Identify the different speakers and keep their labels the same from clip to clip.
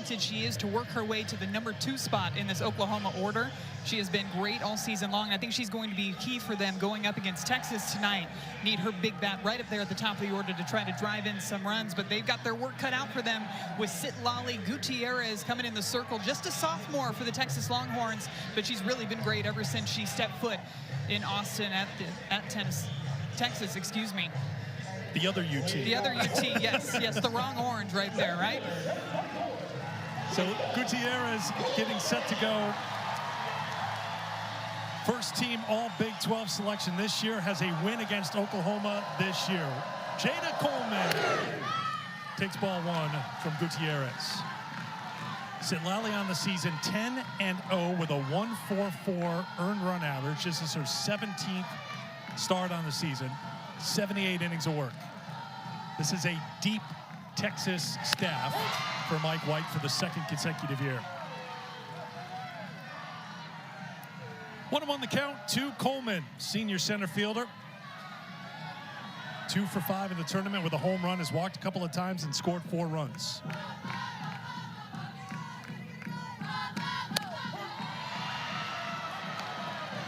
Speaker 1: talented she is to work her way to the #2 spot in this Oklahoma order. She has been great all season long. I think she's going to be key for them going up against Texas tonight. Need her big bat right up there at the top of the order to try to drive in some runs, but they've got their work cut out for them with Citlali Gutierrez coming in the circle. Just a sophomore for the Texas Longhorns, but she's really been great ever since she stepped foot in Austin at Texas, excuse me.
Speaker 2: The other UT.
Speaker 1: The other UT, yes, the wrong orange right there, right?
Speaker 2: So Gutierrez getting set to go. First team all Big 12 selection this year, has a win against Oklahoma this year. Jada Coleman takes ball one from Gutierrez. Citlali on the season 10-0 with a 1.44 earned run average. This is her 17th start on the season. 78 innings of work. This is a deep Texas staff for Mike White for the second consecutive year. 1-1 the count to Coleman, senior center fielder. 2 for 5 in the tournament with a home run, has walked a couple of times and scored 4 runs.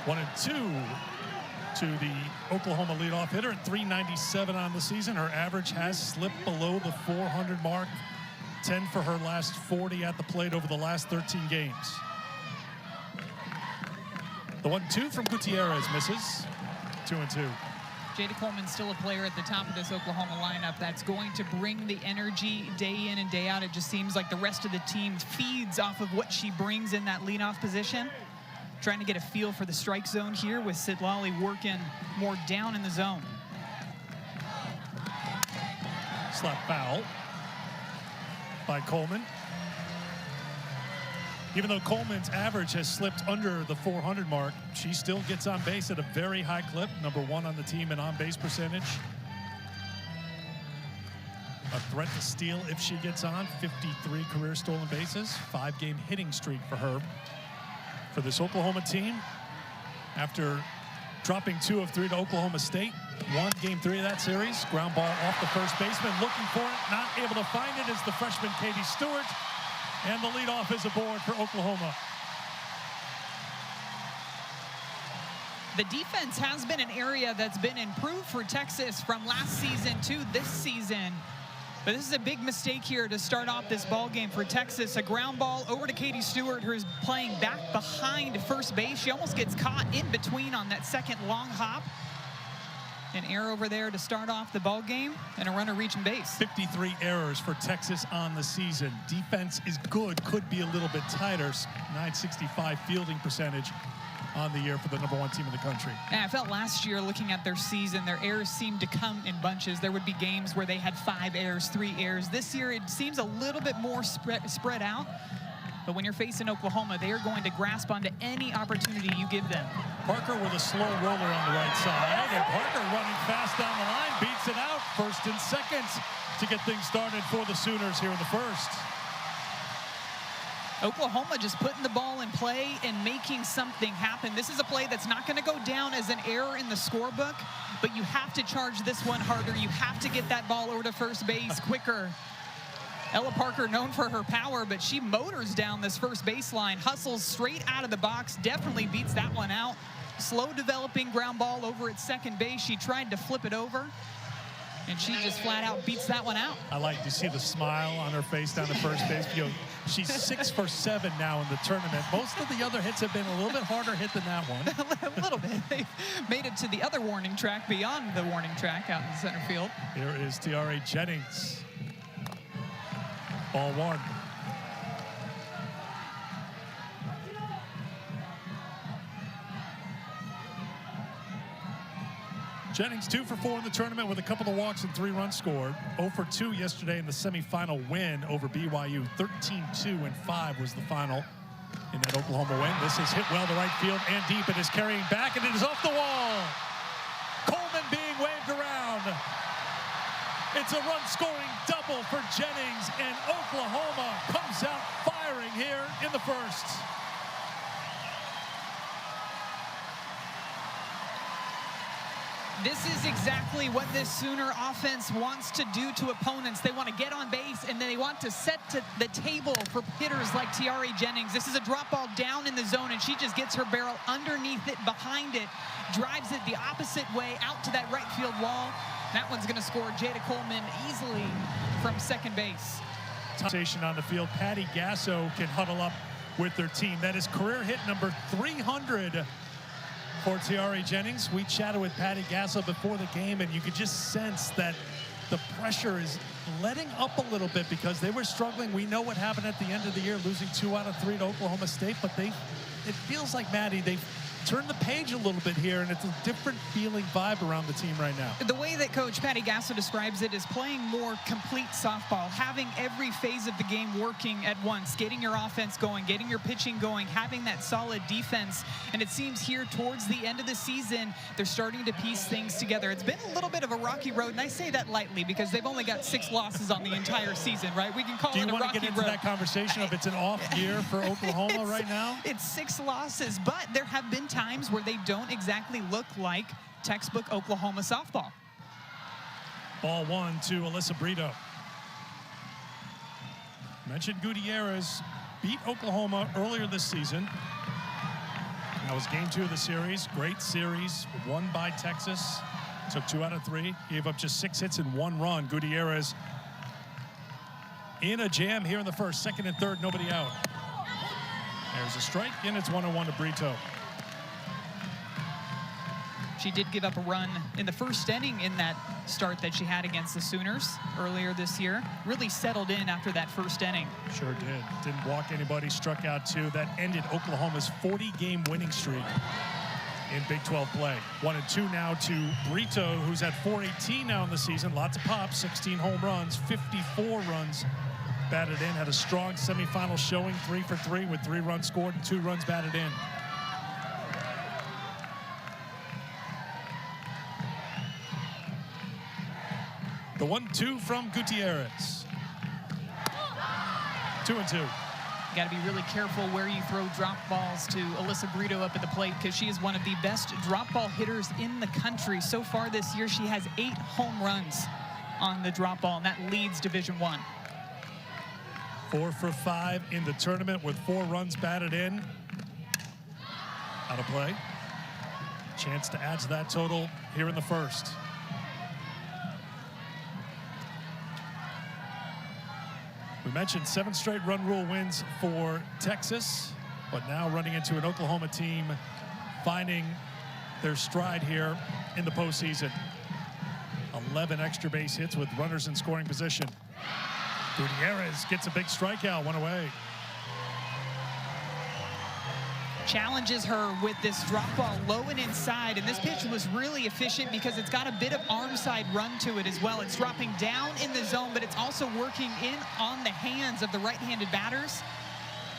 Speaker 2: One and two to the Oklahoma leadoff hitter at .397 on the season. Her average has slipped below the 400 mark. 10 for her last 40 at the plate over the last 13 games. The 1-2 from Gutierrez misses. 2-2.
Speaker 1: Jada Coleman's still a player at the top of this Oklahoma lineup that's going to bring the energy day in and day out. It just seems like the rest of the team feeds off of what she brings in that leadoff position. Trying to get a feel for the strike zone here with Citlali working more down in the zone.
Speaker 2: Slap foul by Coleman. Even though Coleman's average has slipped under the 400 mark, she still gets on base at a very high clip. #1 on the team in on-base percentage. A threat to steal if she gets on. 53 career stolen bases. 5-game hitting streak for her. For this Oklahoma team, after dropping 2 of 3 to Oklahoma State, won game 3 of that series. Ground ball off the first baseman, looking for it, not able to find it is the freshman Katie Stewart, and the leadoff is aboard for Oklahoma.
Speaker 1: The defense has been an area that's been improved for Texas from last season to this season. But this is a big mistake here to start off this ball game for Texas. A ground ball over to Katie Stewart, who's playing back behind first base. She almost gets caught in between on that second long hop. An error over there to start off the ball game, and a runner reaching base.
Speaker 2: 53 errors for Texas on the season. Defense is good, could be a little bit tighter. .965 fielding percentage on the year for the #1 team in the country.
Speaker 1: Yeah, I felt last year looking at their season, their errors seemed to come in bunches. There would be games where they had 5 errors, 3 errors. This year it seems a little bit more spread out. But when you're facing Oklahoma, they are going to grasp onto any opportunity you give them.
Speaker 2: Parker with a slow roller on the right side, and Parker running fast down the line, beats it out. First and second to get things started for the Sooners here in the first.
Speaker 1: Oklahoma just putting the ball in play and making something happen. This is a play that's not going to go down as an error in the scorebook, but you have to charge this one harder. You have to get that ball over to first base quicker. Ella Parker, known for her power, but she motors down this first baseline, hustles straight out of the box, definitely beats that one out. Slow developing ground ball over at second base. She tried to flip it over, and she just flat out beats that one out.
Speaker 2: I like to see the smile on her face down at first base. You know, she's 6 for 7 now in the tournament. Most of the other hits have been a little bit harder hit than that one.
Speaker 1: A little bit. They made it to the other warning track beyond the warning track out in center field.
Speaker 2: Here is Tiare Jennings. Ball 1. Jennings 2 for 4 in the tournament with a couple of walks and 3 runs scored. 0 for 2 yesterday in the semifinal win over BYU. 13-2 and 5 was the final in that Oklahoma win. This is hit well to right field and deep. It is carrying back, and it is off the wall. Coleman being waved around. It's a run-scoring double for Jennings, and Oklahoma comes out firing here in the first.
Speaker 1: This is exactly what this Sooner offense wants to do to opponents. They want to get on base, and then they want to set to the table for hitters like Tiare Jennings. This is a drop ball down in the zone, and she just gets her barrel underneath it, behind it, drives it the opposite way out to that right field wall. That one's going to score Jada Coleman easily from second base.
Speaker 2: Station on the field. Patty Gasso can huddle up with their team. That is career hit number 300 for Tiare Jennings. We chatted with Patty Gasso before the game, and you could just sense that the pressure is letting up a little bit because they were struggling. We know what happened at the end of the year, losing 2 out of 3 to Oklahoma State, but it feels like, Maddie, they've turned the page a little bit here, and it's a different feeling vibe around the team right now.
Speaker 1: The way that Coach Patty Gasso describes it is playing more complete softball, having every phase of the game working at once, getting your offense going, getting your pitching going, having that solid defense. And it seems here towards the end of the season, they're starting to piece things together. It's been a little bit of a rocky road, and I say that lightly because they've only got 6 losses on the entire season, right? We can call it a rocky road.
Speaker 2: Do you want to get into that conversation of it's an off year for Oklahoma right now?
Speaker 1: It's 6 losses, but there have been times where they don't exactly look like textbook Oklahoma softball.
Speaker 2: Ball 1 to Alyssa Brito. Mentioned Gutierrez beat Oklahoma earlier this season. That was game 2 of the series. Great series, won by Texas. Took 2 out of 3. Gave up just 6 hits and 1 run. Gutierrez in a jam here in the first. Second and third, nobody out. There's a strike, and it's 1-1 to Brito.
Speaker 1: She did give up a run in the first inning in that start that she had against the Sooners earlier this year. Really settled in after that first inning.
Speaker 2: Sure did. Didn't walk anybody, struck out 2. That ended Oklahoma's 40-game winning streak in Big 12 play. 1-2 now to Brito, who's at .418 now in the season. Lots of pops, 16 home runs, 54 runs batted in. Had a strong semifinal showing, 3 for 3 with 3 runs scored and 2 runs batted in. The 1-2 from Gutierrez. 2-2.
Speaker 1: Got to be really careful where you throw drop balls to Alyssa Brito up at the plate because she is one of the best drop ball hitters in the country. So far this year, she has 8 home runs on the drop ball, and that leads Division I.
Speaker 2: 4 for 5 in the tournament with 4 runs batted in. Out of play. Chance to add to that total here in the first. We mentioned 7 straight run rule wins for Texas, but now running into an Oklahoma team finding their stride here in the postseason. 11 extra base hits with runners in scoring position. Gutierrez gets a big strikeout, 1 away.
Speaker 1: Challenges her with this drop ball low and inside, and this pitch was really efficient because it's got a bit of arm side run to it as well. It's dropping down in the zone, but it's also working in on the hands of the right-handed batters,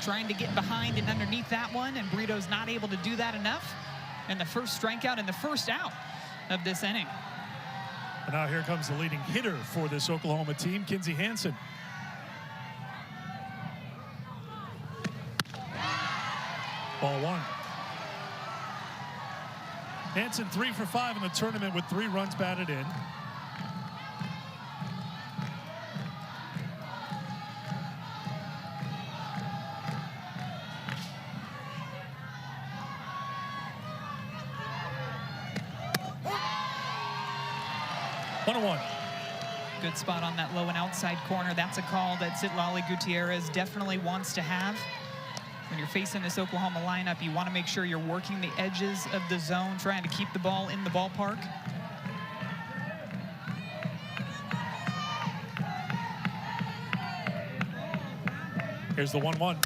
Speaker 1: trying to get behind and underneath that one, and Brito's not able to do that enough. And the first strikeout and the first out of this inning.
Speaker 2: And now here comes the leading hitter for this Oklahoma team, Kinzie Hansen. Ball 1. Hansen 3 for 5 in the tournament with 3 runs batted in. One.
Speaker 1: Good spot on that low and outside corner. That's a call that Citlali Gutierrez definitely wants to have. When you're facing this Oklahoma lineup, you want to make sure you're working the edges of the zone, trying to keep the ball in the ballpark.
Speaker 2: Here's the 1-1.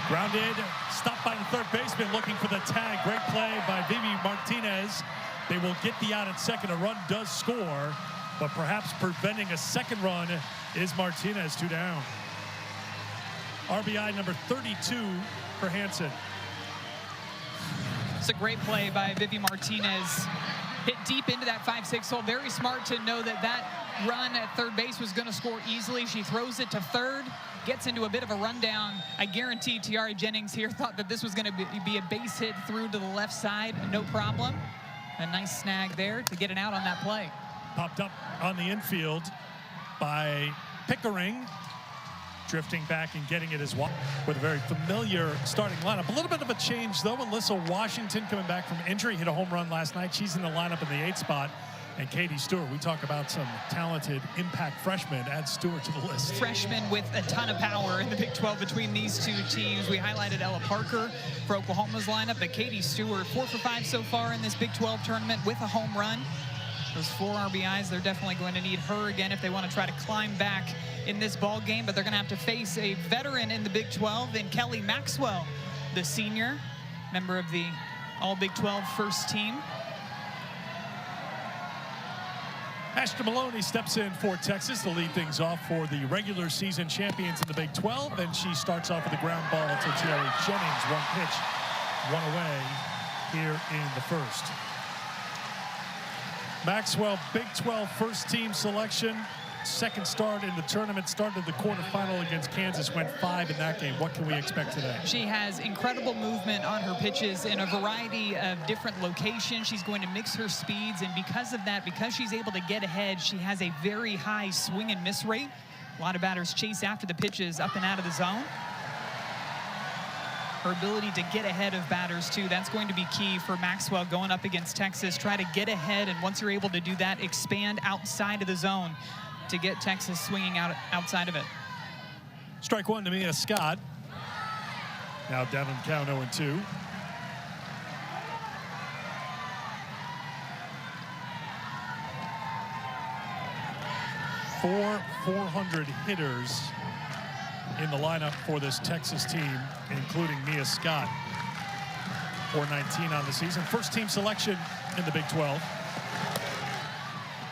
Speaker 2: Grounded, stopped by the third baseman looking for the tag. Great play by Vivi Martinez. They will get the out at second. A run does score, but perhaps preventing a second run is Martinez, 2 down. RBI number 32 for Hansen.
Speaker 1: It's a great play by Vivi Martinez. Hit deep into that 5-6 hole. Very smart to know that that run at third base was going to score easily. She throws it to third, gets into a bit of a rundown. I guarantee Tiare Jennings here thought that this was going to be a base hit through to the left side. No problem. A nice snag there to get it out on that play.
Speaker 2: Popped up on the infield by Pickering. Drifting back and getting it as well with a very familiar starting lineup. A little bit of a change, though. Alyssa Washington coming back from injury, hit a home run last night. She's in the lineup in the 8th spot. And Katie Stewart, we talk about some talented impact freshmen. Add Stewart to the list.
Speaker 1: Freshman with a ton of power in the Big 12 between these two teams. We highlighted Ella Parker for Oklahoma's lineup, but Katie Stewart, 4 for 5 so far in this Big 12 tournament with a home run. Those 4 RBIs, they're definitely going to need her again if they want to try to climb back in this ball game, but they're going to have to face a veteran in the Big 12 in Kelly Maxwell, the senior, member of the All Big 12 first team.
Speaker 2: Ashton Maloney steps in for Texas to lead things off for the regular season champions in the Big 12, and she starts off with a ground ball to Jerry Jennings. 1 pitch, 1 away here in the first. Maxwell, Big 12 first team selection. Second start in the tournament, started the quarterfinal against Kansas, went 5 in that game. What can we expect today?
Speaker 1: She has incredible movement on her pitches in a variety of different locations. She's going to mix her speeds, and because of that, because she's able to get ahead, she has a very high swing and miss rate. A lot of batters chase after the pitches up and out of the zone. Her ability to get ahead of batters, too, that's going to be key for Maxwell going up against Texas. Try to get ahead, and once you're able to do that, expand outside of the zone to get Texas swinging outside of it.
Speaker 2: Strike 1 to Mia Scott. Now down on the count 0-2. Four 400 hitters in the lineup for this Texas team, including Mia Scott. 419 on the season. First team selection in the Big 12.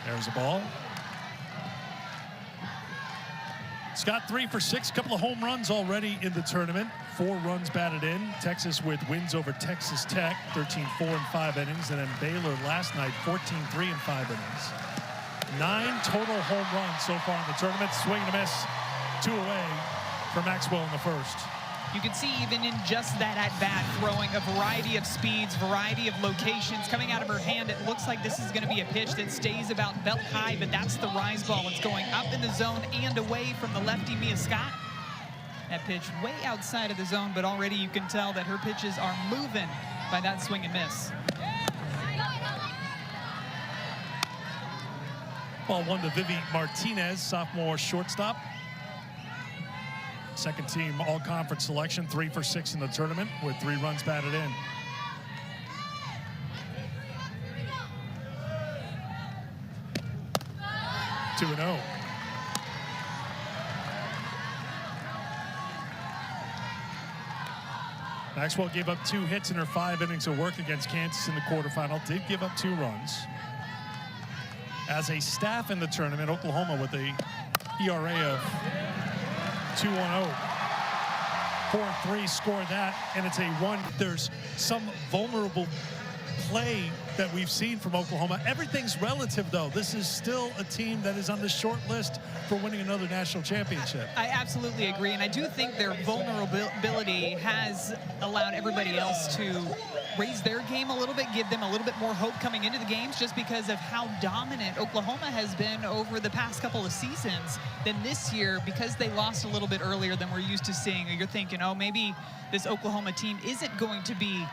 Speaker 2: There's the ball. Scott 3 for 6, a couple of home runs already in the tournament. 4 runs batted in. Texas with wins over Texas Tech, 13-4 in 5 innings. And then Baylor last night, 14-3 in 5 innings. 9 total home runs so far in the tournament. Swing and a miss, 2 away for Maxwell in the first.
Speaker 1: You can see even in just that at-bat, throwing a variety of speeds, variety of locations coming out of her hand. It looks like this is going to be a pitch that stays about belt high, but that's the rise ball. It's going up in the zone and away from the lefty Mia Scott. That pitch way outside of the zone, but already you can tell that her pitches are moving by that swing and miss.
Speaker 2: Ball 1 to Vivi Martinez, sophomore shortstop. Second team all-conference selection, 3 for 6 in the tournament with 3 runs batted in. Two and 0. Maxwell gave up 2 hits in her 5 innings of work against Kansas in the quarterfinal. Did give up 2 runs. As a staff in the tournament, Oklahoma with a ERA of 2.10. 4-3 scored that, and it's a 1. There's some vulnerable play that we've seen from Oklahoma. Everything's relative, though. This is still a team that is on the short list for winning another national championship.
Speaker 1: I absolutely agree, and I do think their vulnerability has allowed everybody else to raise their game a little bit, give them a little bit more hope coming into the games, just because of how dominant Oklahoma has been over the past couple of seasons. Then this year, because they lost a little bit earlier than we're used to seeing, you're thinking, oh, maybe this Oklahoma team isn't going to be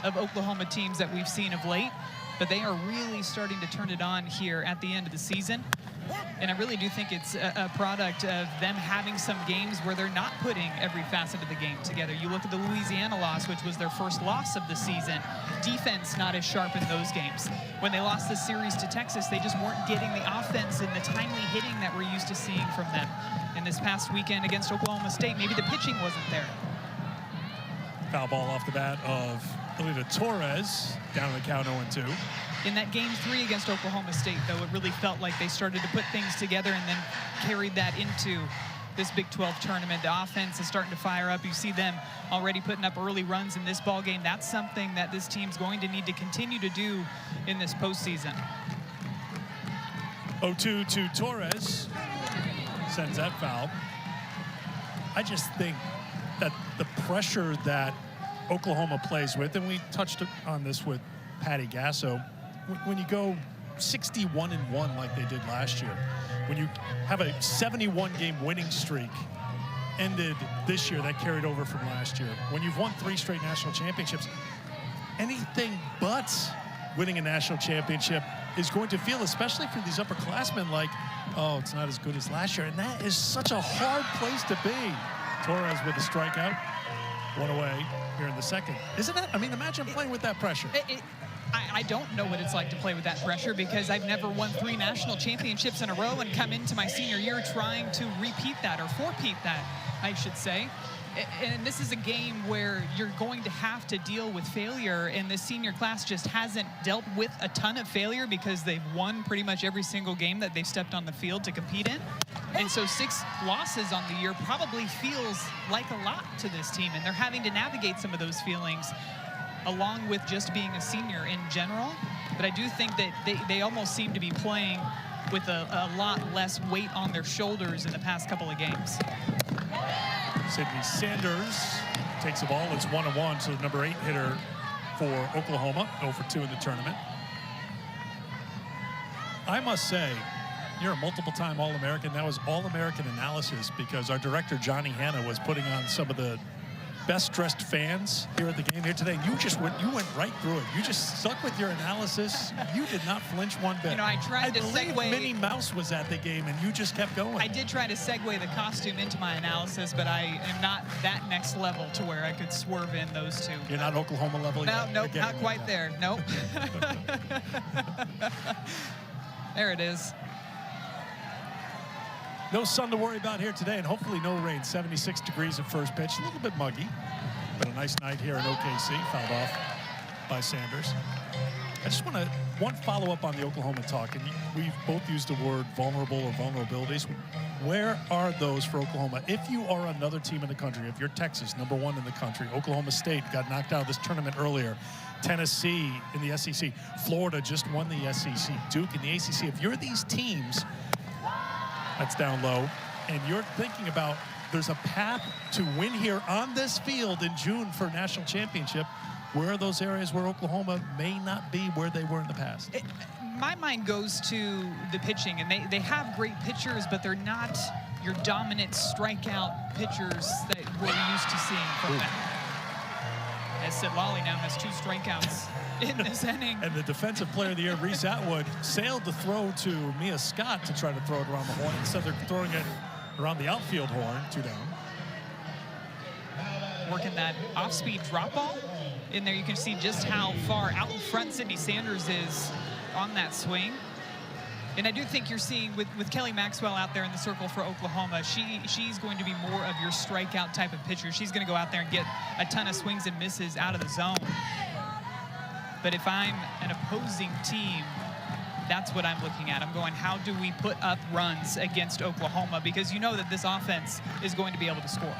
Speaker 1: of Oklahoma teams that we've seen of late, but they are really starting to turn it on here at the end of the season. And I really do think it's a product of them having some games where they're not putting every facet of the game together. You look at the Louisiana loss, which was their first loss of the season. Defense not as sharp in those games. When they lost the series to Texas, they just weren't getting the offense and the timely hitting that we're used to seeing from them. And this past weekend against Oklahoma State, maybe the pitching wasn't there.
Speaker 2: Foul ball off the bat of Alida Torres, down on the count 0-2.
Speaker 1: In that game 3 against Oklahoma State, though, it really felt like they started to put things together and then carried that into this Big 12 tournament. The offense is starting to fire up. You see them already putting up early runs in this ball game. That's something that this team's going to need to continue to do in this postseason.
Speaker 2: 0-2 to Torres. Sends that foul. I just think that the pressure that Oklahoma plays with, and we touched on this with Patty Gasso. When you go 61-1 like they did last year, when you have a 71-game winning streak ended this year that carried over from last year, when you've won 3 straight national championships, anything but winning a national championship is going to feel, especially for these upperclassmen, like, oh, it's not as good as last year. And that is such a hard place to be. Torres with a strikeout, 1 away here in the second. Isn't that? I mean, imagine playing with that pressure.
Speaker 1: I don't know what it's like to play with that pressure because I've never won 3 national championships in a row and come into my senior year trying to repeat that or four-peat that, I should say. And this is a game where you're going to have to deal with failure, and this senior class just hasn't dealt with a ton of failure because they've won pretty much every single game that they've stepped on the field to compete in. And so 6 losses on the year probably feels like a lot to this team, and they're having to navigate some of those feelings along with just being a senior in general. But I do think that they almost seem to be playing with a lot less weight on their shoulders in the past couple of games.
Speaker 2: Sydney Sanders takes the ball. It's 1-1 to the number 8 hitter for Oklahoma, 0 for 2 in the tournament. I must say, you're a multiple-time All-American. That was All-American analysis because our director, Johnny Hanna, was putting on some of the best-dressed fans here at the game here today. You went right through it. You just stuck with your analysis. You did not flinch one bit.
Speaker 1: You know, I tried to segue.
Speaker 2: Minnie Mouse was at the game, and you just kept going.
Speaker 1: I did try to segue the costume into my analysis, but I am not that next level to where I could swerve in those 2.
Speaker 2: You're not Oklahoma level yet?
Speaker 1: No, nope, not quite there. Nope. There it is.
Speaker 2: No sun to worry about here today, and hopefully no rain. 76 degrees at first pitch, a little bit muggy, but a nice night here in OKC, fouled off by Sanders. I just want one follow-up on the Oklahoma talk, and we've both used the word vulnerable or vulnerabilities. Where are those for Oklahoma? If you are another team in the country, if you're Texas, number 1 in the country, Oklahoma State got knocked out of this tournament earlier, Tennessee in the SEC, Florida just won the SEC, Duke in the ACC. If you're these teams, that's down low, and you're thinking about there's a path to win here on this field in June for a national championship, where are those areas where Oklahoma may not be where they were in the past?
Speaker 1: My mind goes to the pitching, and they have great pitchers, but they're not your dominant strikeout pitchers that we're used to seeing from them. As Sidlali now has 2 strikeouts in this inning.
Speaker 2: And the defensive player of the year, Reese Atwood, sailed the throw to Mia Scott to try to throw it around the horn. Instead, they're throwing it around the outfield horn, 2 down.
Speaker 1: Working that off-speed drop ball. In there, you can see just how far out in front Sydney Sanders is on that swing. And I do think you're seeing with Kelly Maxwell out there in the circle for Oklahoma, she's going to be more of your strikeout type of pitcher. She's going to go out there and get a ton of swings and misses out of the zone. But if I'm an opposing team, that's what I'm looking at. I'm going, how do we put up runs against Oklahoma? Because you know that this offense is going to be able to score.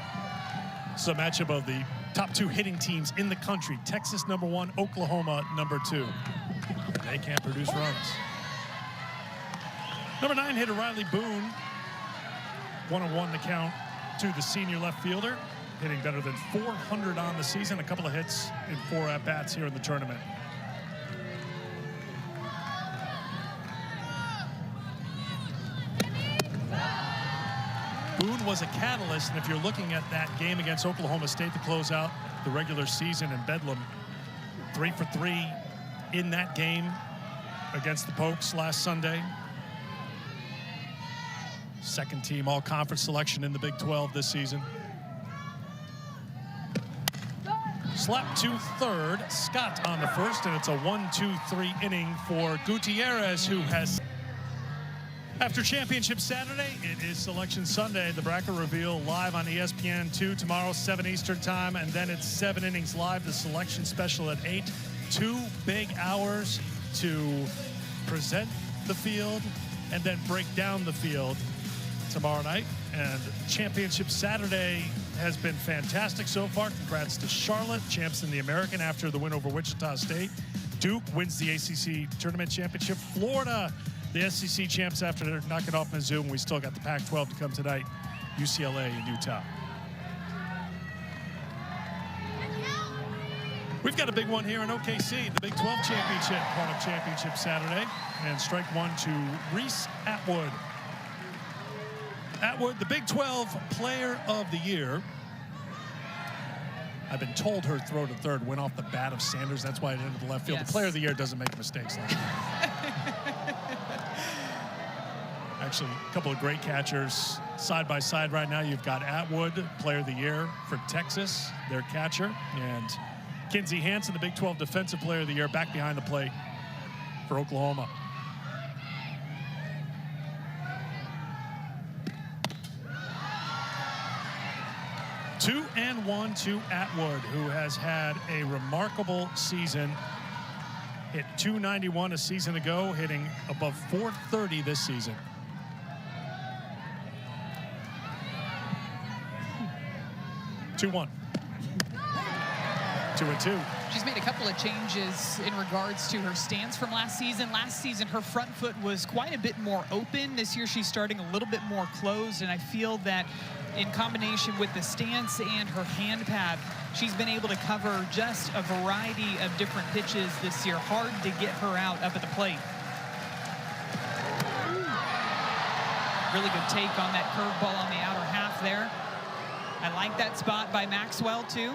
Speaker 2: So a matchup of the top 2 hitting teams in the country. Texas number 1, Oklahoma number 2. They can't produce runs. Number 9 hitter Riley Boone. 1-1 the count to the senior left fielder. Hitting better than 400 on the season. A couple of hits in 4 at-bats here in the tournament. Boone was a catalyst, and if you're looking at that game against Oklahoma State to close out the regular season in Bedlam, 3 for 3 in that game against the Pokes last Sunday. Second team all-conference selection in the Big 12 this season. Slap to third, Scott on the first, and it's a 1-2-3 inning for Gutierrez, who has... After Championship Saturday, it is Selection Sunday. The bracket reveal live on ESPN2 tomorrow, 7 Eastern time, and then it's 7 innings live, the selection special at 8. 2 big hours to present the field and then break down the field tomorrow night. And Championship Saturday has been fantastic so far. Congrats to Charlotte, champs in the American after the win over Wichita State. Duke wins the ACC Tournament Championship. Florida, the SEC champs after knocking off Mizzou, and we still got the Pac-12 to come tonight. UCLA and Utah. We've We've got a big one here in OKC, the Big 12 Championship, Hornet Championship Saturday. And strike one to Reese Atwood. Atwood, the Big 12 Player of the Year. I've been told her throw to third went off the bat of Sanders. That's why it ended the left field.
Speaker 1: Yes.
Speaker 2: The Player of the Year doesn't make mistakes like that. Actually, a couple of great catchers side by side right now. You've got Atwood, Player of the Year for Texas, their catcher, and Kinsey Hansen, the Big 12 Defensive Player of the Year, back behind the plate for Oklahoma. Two and one to Atwood, who has had a remarkable season. Hit .291 a season ago, hitting above .430 this season. 2-1. 2-2.
Speaker 1: She's made a couple of changes in regards to her stance from last season. Last season, her front foot was quite a bit more open. This year, she's starting a little bit more closed, and I feel that in combination with the stance and her hand path, she's been able to cover just a variety of different pitches this year. Hard to get her out up at the plate. Really good take on that curveball on the outer half there. I like that spot by Maxwell, too.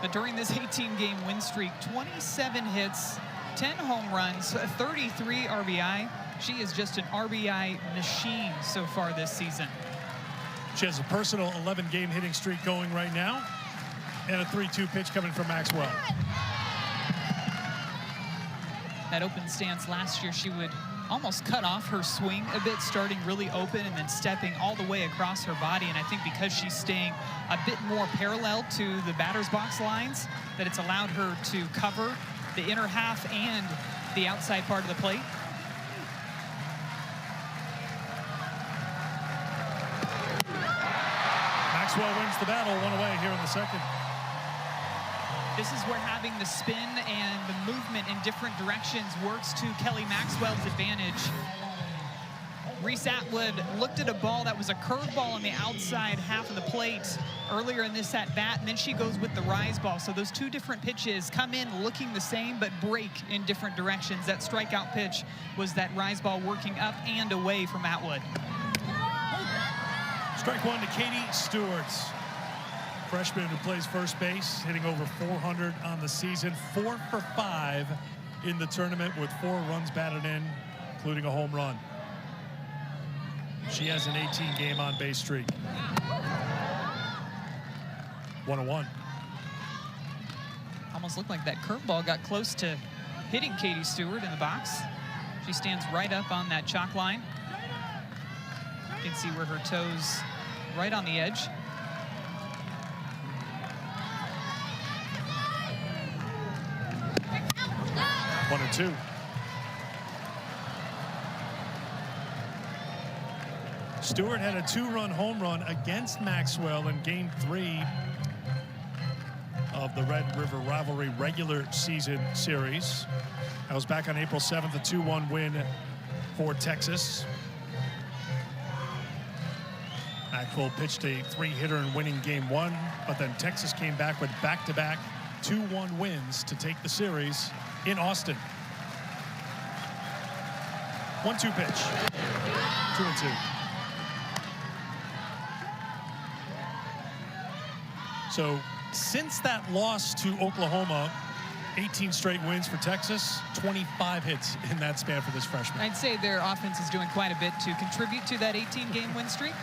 Speaker 1: But during this 18-game win streak, 27 hits, 10 home runs, 33 RBI. She is just an RBI machine so far this season.
Speaker 2: She has a personal 11-game hitting streak going right now, and a 3-2 pitch coming from Maxwell.
Speaker 1: That open stance last year, she would almost cut off her swing a bit, starting really open and then stepping all the way across her body. And I think because she's staying a bit more parallel to the batter's box lines, that it's allowed her to cover the inner half and the outside part of the plate.
Speaker 2: Maxwell wins the battle, one away here in the second.
Speaker 1: This is where having the spin and the movement in different directions works to Kelly Maxwell's advantage. Reese Atwood looked at a ball that was a curveball on the outside half of the plate earlier in this at-bat, and then she goes with the rise ball. So those two different pitches come in looking the same, but break in different directions. That strikeout pitch was that rise ball working up and away from Atwood.
Speaker 2: Strike one to Katie Stewart. Freshman who plays first base, hitting over 400 on the season, 4 for 5 in the tournament with 4 runs batted in, including a home run. She has an 18-game on-base streak. 1-1.
Speaker 1: Almost looked like that curveball got close to hitting Katie Stewart in the box. She stands right up on that chalk line. You can see where her toes right on the edge.
Speaker 2: 1-2. Stewart had a 2-run home run against Maxwell in Game 3 of the Red River Rivalry regular season series. That was back on April 7th, a 2-1 win for Texas. Maxwell pitched a 3-hitter in winning Game 1, but then Texas came back with back-to-back 2-1 wins to take the series in Austin. 1-2 pitch. 2-2. So since that loss to Oklahoma, 18 straight wins for Texas, 25 hits in that span for this freshman.
Speaker 1: I'd say their offense is doing quite a bit to contribute to that 18-game win streak.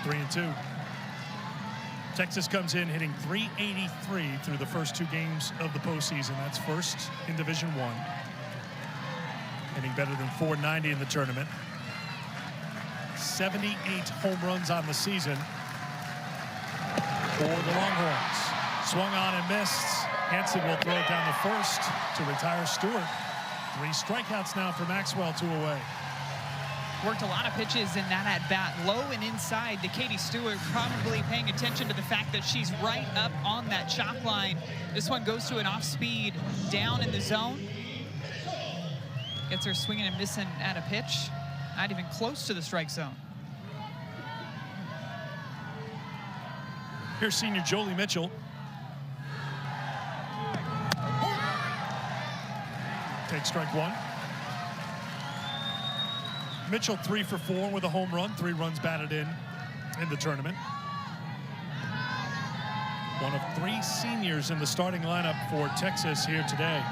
Speaker 2: Three and 2. Texas comes in hitting .383 through the first 2 games of the postseason. That's first in Division I. Hitting better than .490 in the tournament. 78 home runs on the season for the Longhorns. Swung on and missed. Hansen will throw it down the first to retire Stewart. 3 strikeouts now for Maxwell, 2 away.
Speaker 1: Worked a lot of pitches in that at-bat, low and inside to Katie Stewart, probably paying attention to the fact that she's right up on that chalk line. This one goes to an off-speed down in the zone. Gets her swinging and missing at a pitch, not even close to the strike zone.
Speaker 2: Here's senior Jolie Mitchell. Takes strike one. Mitchell 3 for 4 with a home run, 3 runs batted in the tournament. One of 3 seniors in the starting lineup for Texas here today.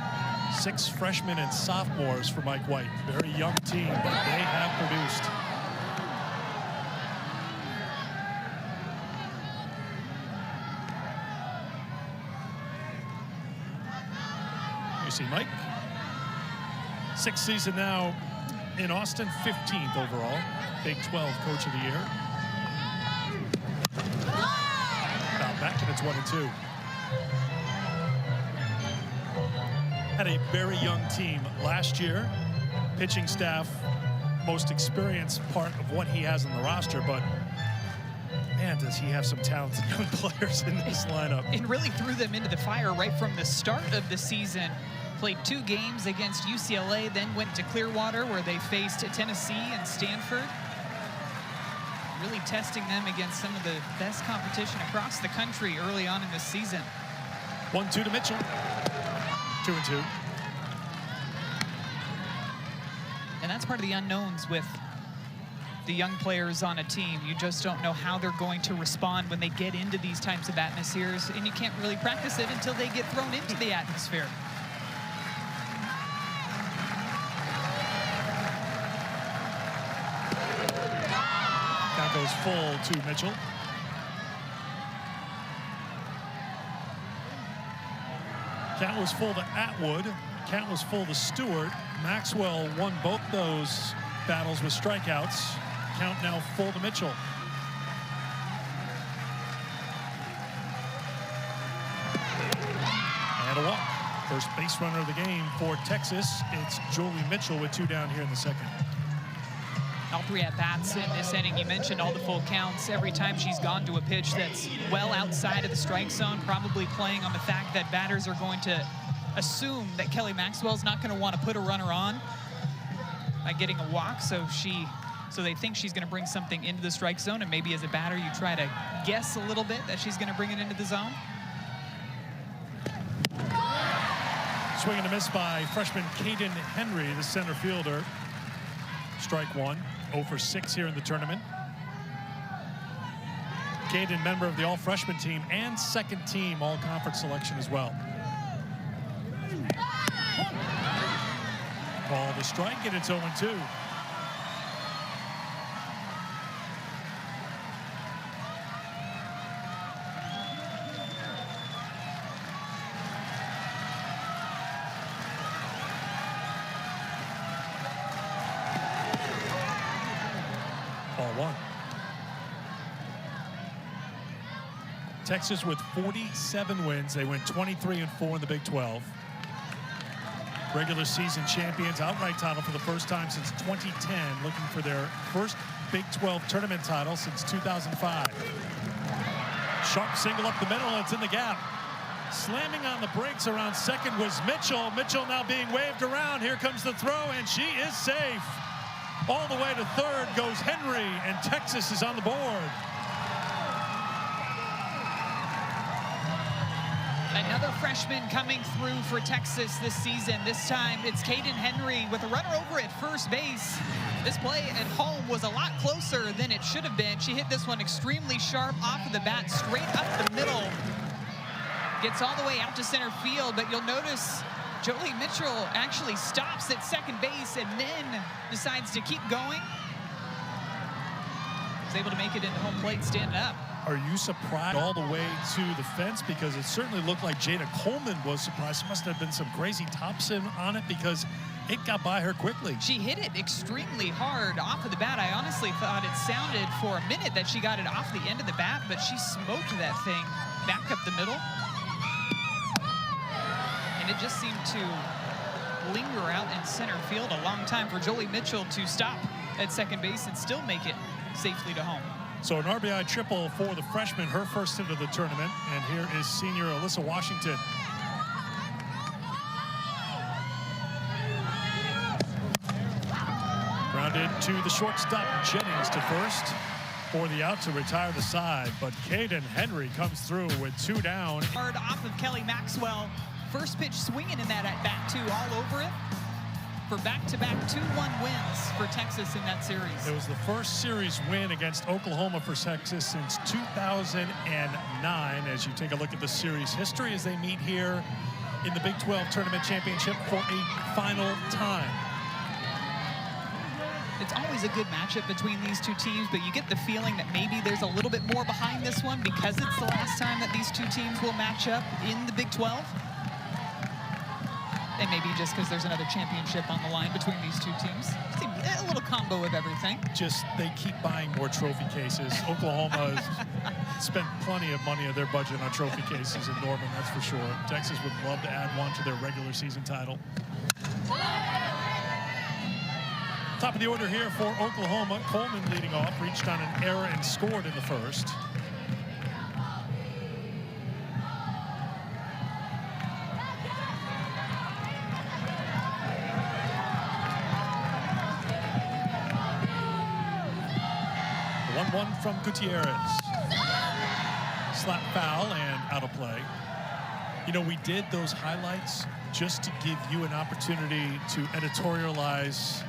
Speaker 2: 6 freshmen and sophomores for Mike White. Very young team, but they have produced. You see Mike. 6th season now in Austin, 15th overall. Big 12 Coach of the Year. Now back to the 22. Had a very young team last year. Pitching staff, most experienced part of what he has on the roster, but man, does he have some talented young players in this lineup.
Speaker 1: And really threw them into the fire right from the start of the season. Played 2 games against UCLA, then went to Clearwater where they faced Tennessee and Stanford. Really testing them against some of the best competition across the country early on in this season.
Speaker 2: 1-2 to Mitchell. 2-2.
Speaker 1: And that's part of the unknowns with the young players on a team. You just don't know how they're going to respond when they get into these types of atmospheres, and you can't really practice it until they get thrown into the atmosphere.
Speaker 2: That goes full to Mitchell. Count was full to Atwood. Count was full to Stewart. Maxwell won both those battles with strikeouts. Count now full to Mitchell. And a walk. First base runner of the game for Texas. It's Jolie Mitchell with 2 down here in the second.
Speaker 1: All 3 at-bats in this inning. You mentioned all the full counts. Every time she's gone to a pitch that's well outside of the strike zone, probably playing on the fact that batters are going to assume that Kelly Maxwell's not going to want to put a runner on by getting a walk, so they think she's going to bring something into the strike zone, and maybe as a batter you try to guess a little bit that she's going to bring it into the zone.
Speaker 2: Swing and a miss by freshman Caden Henry, the center fielder. Strike 1, 0 for 6 here in the tournament. Caden, member of the all-freshman team and second team all-conference selection as well. Ball to strike, and it's 0-2. Ball 1. Texas with 47 wins. They went 23-4 in the Big 12. Regular season champions, outright title for the first time since 2010, looking for their first Big 12 tournament title since 2005. Sharp single up the middle, and it's in the gap. Slamming on the brakes around second was Mitchell. Mitchell now being waved around. Here comes the throw, and she is safe. All the way to third goes Henry, and Texas is on the board.
Speaker 1: Another freshman coming through for Texas this season. This time it's Caden Henry with a runner over at first base. This play at home was a lot closer than it should have been. She hit this one extremely sharp off of the bat, straight up the middle. Gets all the way out to center field, but you'll notice Jolie Mitchell actually stops at second base and then decides to keep going. Was able to make it into home plate standing up.
Speaker 2: Are you surprised all the way to the fence? Because it certainly looked like Jada Coleman was surprised. There must have been some crazy topspin on it because it got by her quickly.
Speaker 1: She hit it extremely hard off of the bat. I honestly thought it sounded for a minute that she got it off the end of the bat, but she smoked that thing back up the middle. And it just seemed to linger out in center field a long time for Jolie Mitchell to stop at second base and still make it safely to home.
Speaker 2: So an RBI triple for the freshman, her first hit of the tournament. And here is senior Alyssa Washington. Grounded to the shortstop, Jennings to first. for the out to retire the side, but Caden Henry comes through with 2 down.
Speaker 1: Hard off of Kelly Maxwell. First pitch swinging in that at bat, too, all over it. For back-to-back 2-1 wins for Texas in that series.
Speaker 2: It was the first series win against Oklahoma for Texas since 2009. As you take a look at the series history as they meet here in the Big 12 Tournament Championship for a final time.
Speaker 1: It's always a good matchup between these two teams, but you get the feeling that maybe there's a little bit more behind this one because it's the last time that these two teams will match up in the Big 12. And maybe just because there's another championship on the line between these two teams. A little combo of everything.
Speaker 2: Just they keep buying more trophy cases. Oklahoma has spent plenty of money of their budget on trophy cases in Norman, that's for sure. Texas would love to add one to their regular season title. Top of the order here for Oklahoma. Coleman leading off, reached on an error and scored in the first. One from Gutierrez. Slap foul and out of play. You know, we did those highlights just to give you an opportunity to editorialize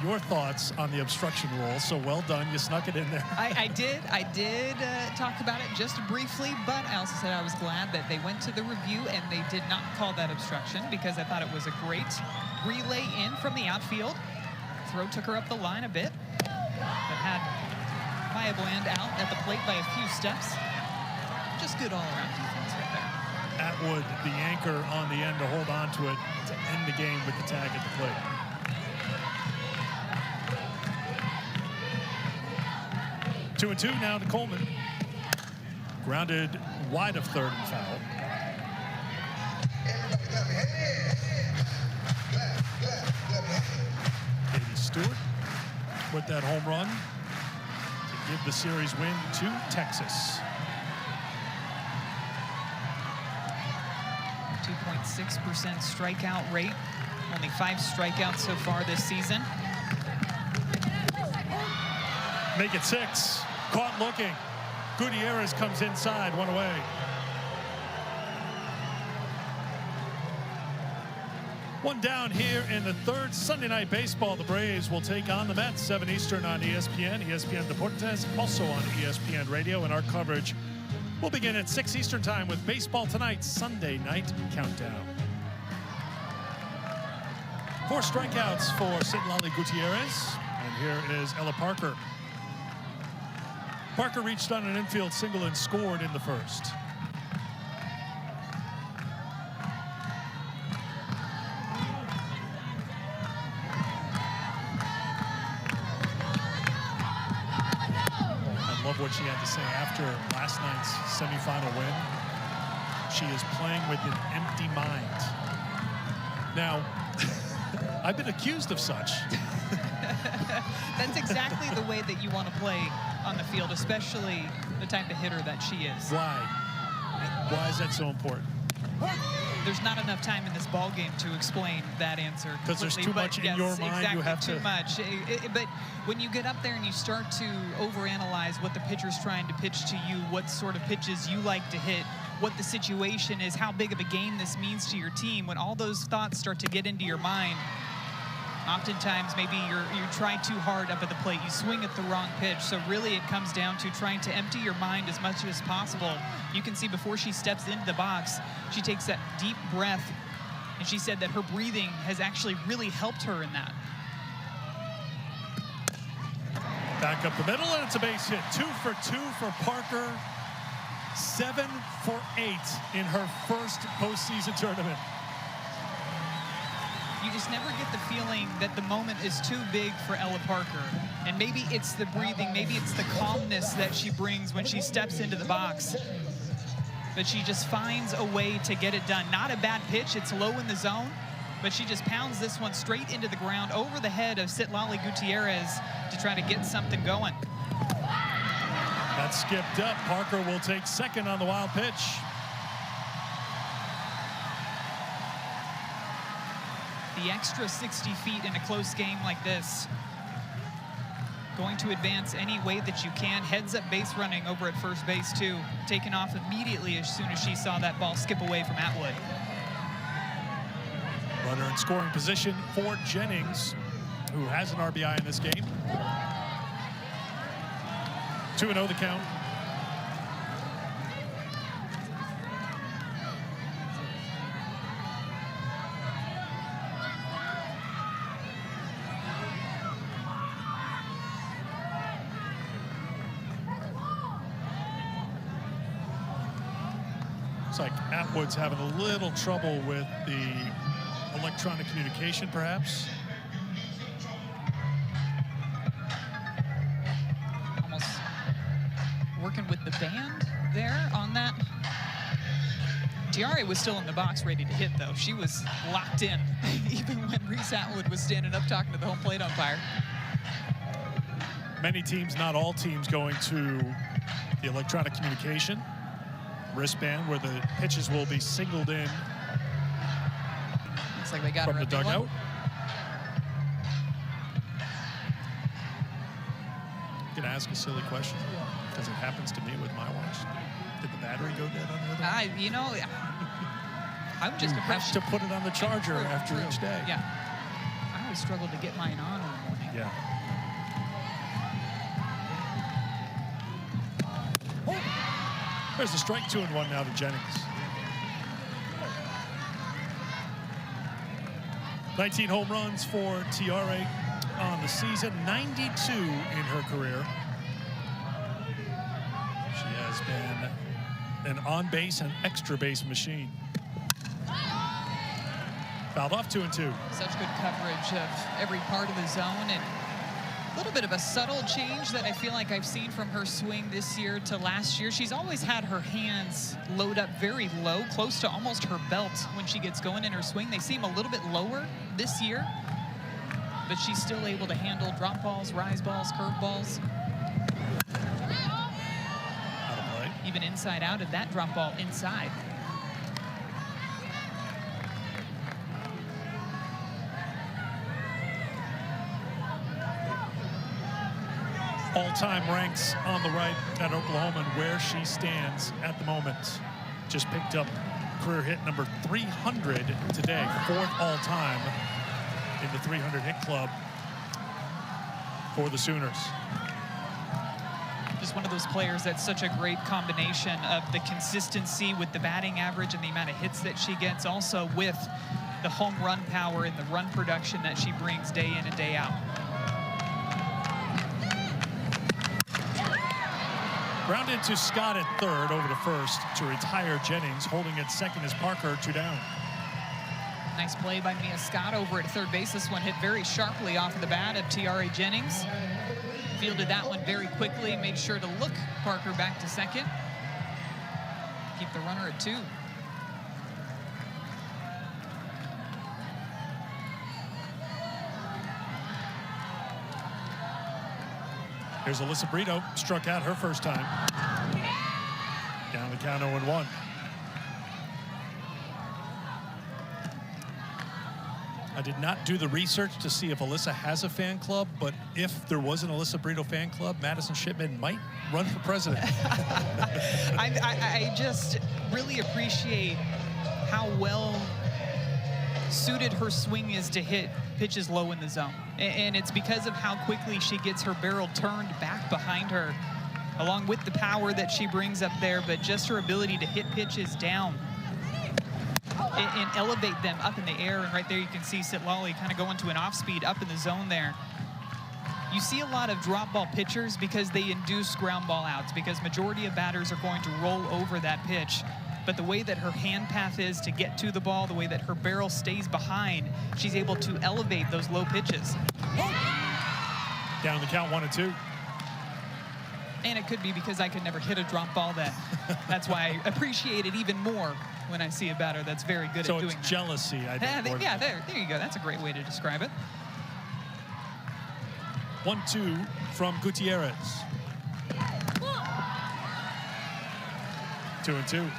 Speaker 2: your thoughts on the obstruction rule. So well done, you snuck it in there.
Speaker 1: I did talk about it just briefly, but I also said I was glad that they went to the review and they did not call that obstruction because I thought it was a great relay in from the outfield. Throw took her up the line a bit, but had Maya Bland out at the plate by a few steps. Just good all-around defense right there.
Speaker 2: Atwood, the anchor on the end to hold on to it to end the game with the tag at the plate. Two and two now to Coleman. Grounded wide of third and foul. Katie Stewart with that home run to give the series win to Texas.
Speaker 1: 2.6% strikeout rate. Only 5 strikeouts so far this season.
Speaker 2: Make it 6. Caught looking. Gutierrez comes inside, 1 away. One down here in the third. Sunday Night Baseball. The Braves will take on the Mets, 7 Eastern on ESPN, ESPN Deportes, also on ESPN Radio, and our coverage will begin at 6 Eastern time with Baseball Tonight Sunday Night Countdown. 4 strikeouts for Citlali Gutierrez, and here is Ella Parker. Parker reached on an infield single and scored in the first. I love what she had to say after last night's semifinal win. She is playing with an empty mind. Now, I've been accused of such.
Speaker 1: That's exactly the way that you want to play on the field, especially the type of hitter that she is.
Speaker 2: Why? Why is that so important?
Speaker 1: There's not enough time in this ball game to explain that answer.
Speaker 2: Because there's too much in your mind.
Speaker 1: Exactly,
Speaker 2: you have
Speaker 1: too
Speaker 2: to.
Speaker 1: much. But when you get up there and you start to overanalyze what the pitcher's trying to pitch to you, what sort of pitches you like to hit, what the situation is, how big of a game this means to your team, when all those thoughts start to get into your mind, oftentimes maybe you try too hard up at the plate, you swing at the wrong pitch. So really it comes down to trying to empty your mind as much as possible. You can see before she steps into the box, she takes that deep breath, and she said that her breathing has actually really helped her in that.
Speaker 2: Back up the middle, and it's a base hit. 2 for 2 for Parker. 7 for 8 in her first postseason tournament.
Speaker 1: You just never get the feeling that the moment is too big for Ella Parker. And maybe it's the breathing, maybe it's the calmness that she brings when she steps into the box. But she just finds a way to get it done. Not a bad pitch, it's low in the zone, but she just pounds this one straight into the ground over the head of Citlali Gutierrez to try to get something going.
Speaker 2: That skipped up. Parker will take second on the wild pitch.
Speaker 1: The extra 60 feet in a close game like this Going to advance any way that you can. Heads up base running over at first base too. Taking off immediately as soon as she saw that ball skip away from Atwood.
Speaker 2: Runner in scoring position for Jennings, who has an RBI in this game. 2-0 the count. Looks like Atwood's having a little trouble with the electronic communication, perhaps.
Speaker 1: Almost working with the band there on that. Tiare was still in the box ready to hit, though. She was locked in, even when Reese Atwood was standing up talking to the home plate umpire.
Speaker 2: Many teams, not all teams, going to the electronic communication wristband where the pitches will be singled in.
Speaker 1: Looks like they got
Speaker 2: from
Speaker 1: her
Speaker 2: the
Speaker 1: a new
Speaker 2: dugout.
Speaker 1: one.
Speaker 2: I'm gonna ask a silly question because it happens to me with my watch. Did the battery go dead on the other one?
Speaker 1: You know, I'm just
Speaker 2: You have to put it on the charger
Speaker 1: True,
Speaker 2: after
Speaker 1: true.
Speaker 2: each day.
Speaker 1: Yeah, I always struggle to get mine on in the morning.
Speaker 2: Yeah. There's a strike, 2-1 now to Jennings. 19 home runs for Tiare on the season, 92 in her career. She has been an on-base and extra-base machine. Fouled off, 2-2.
Speaker 1: Such good coverage of every part of the zone, and a little bit of a subtle change that I feel like I've seen from her swing this year to last year. She's always had her hands load up very low, close to almost her belt when she gets going in her swing. They seem a little bit lower this year, but she's still able to handle drop balls, rise balls, curve balls.
Speaker 2: Out of play.
Speaker 1: Even inside out of that drop ball inside.
Speaker 2: All-time ranks on the right at Oklahoma and where she stands at the moment. Just picked up career hit number 300 today, 4th all-time in the 300 hit club for the Sooners.
Speaker 1: Just one of those players that's such a great combination of the consistency with the batting average and the amount of hits that she gets, also with the home run power and the run production that she brings day in and day out.
Speaker 2: Ground into Scott at third, over to first to retire Jennings. Holding at second is Parker, 2 down.
Speaker 1: Nice play by Mia Scott over at third base. This one hit very sharply off of the bat of Tiare Jennings. Fielded that one very quickly, made sure to look Parker back to second. Keep the runner at 2.
Speaker 2: Here's Alyssa Brito, struck out her first time. Down the count, 0-1. I did not do the research to see if Alyssa has a fan club, but if there was an Alyssa Brito fan club, Madison Shipman might run for president.
Speaker 1: I just really appreciate how well suited her swing is to hit pitches low in the zone. And it's because of how quickly she gets her barrel turned back behind her, along with the power that she brings up there, but just her ability to hit pitches down and elevate them up in the air. And right there you can see Sitlali kind of going to an off speed up in the zone there. You see a lot of drop ball pitchers because they induce ground ball outs, because majority of batters are going to roll over that pitch. But the way that her hand path is to get to the ball, the way that her barrel stays behind, she's able to elevate those low pitches.
Speaker 2: Down the count, 1-2.
Speaker 1: And it could be because I could never hit a drop ball. That's why I appreciate it even more when I see a batter that's very good at doing that.
Speaker 2: So it's jealousy, I think.
Speaker 1: Yeah, there you go. That's a great way to describe it.
Speaker 2: 1-2 from Gutierrez. 2-2.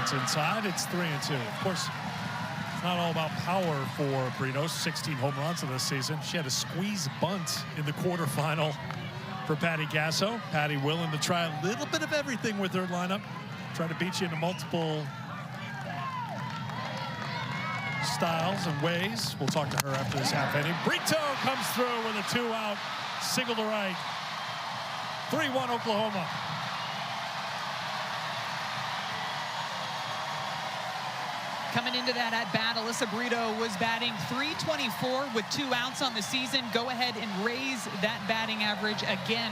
Speaker 2: Gets inside. It's 3-2. Of course, it's not all about power for Brito. 16 home runs in this season. She had a squeeze bunt in the quarterfinal for Patty Gasso. Patty willing to try a little bit of everything with her lineup. Try to beat you into multiple styles and ways. We'll talk to her after this half inning. Brito comes through with a 2-out single to right. 3-1 Oklahoma.
Speaker 1: Coming into that at bat, Alyssa Brito was batting .324 with 2 outs on the season. Go ahead and raise that batting average again.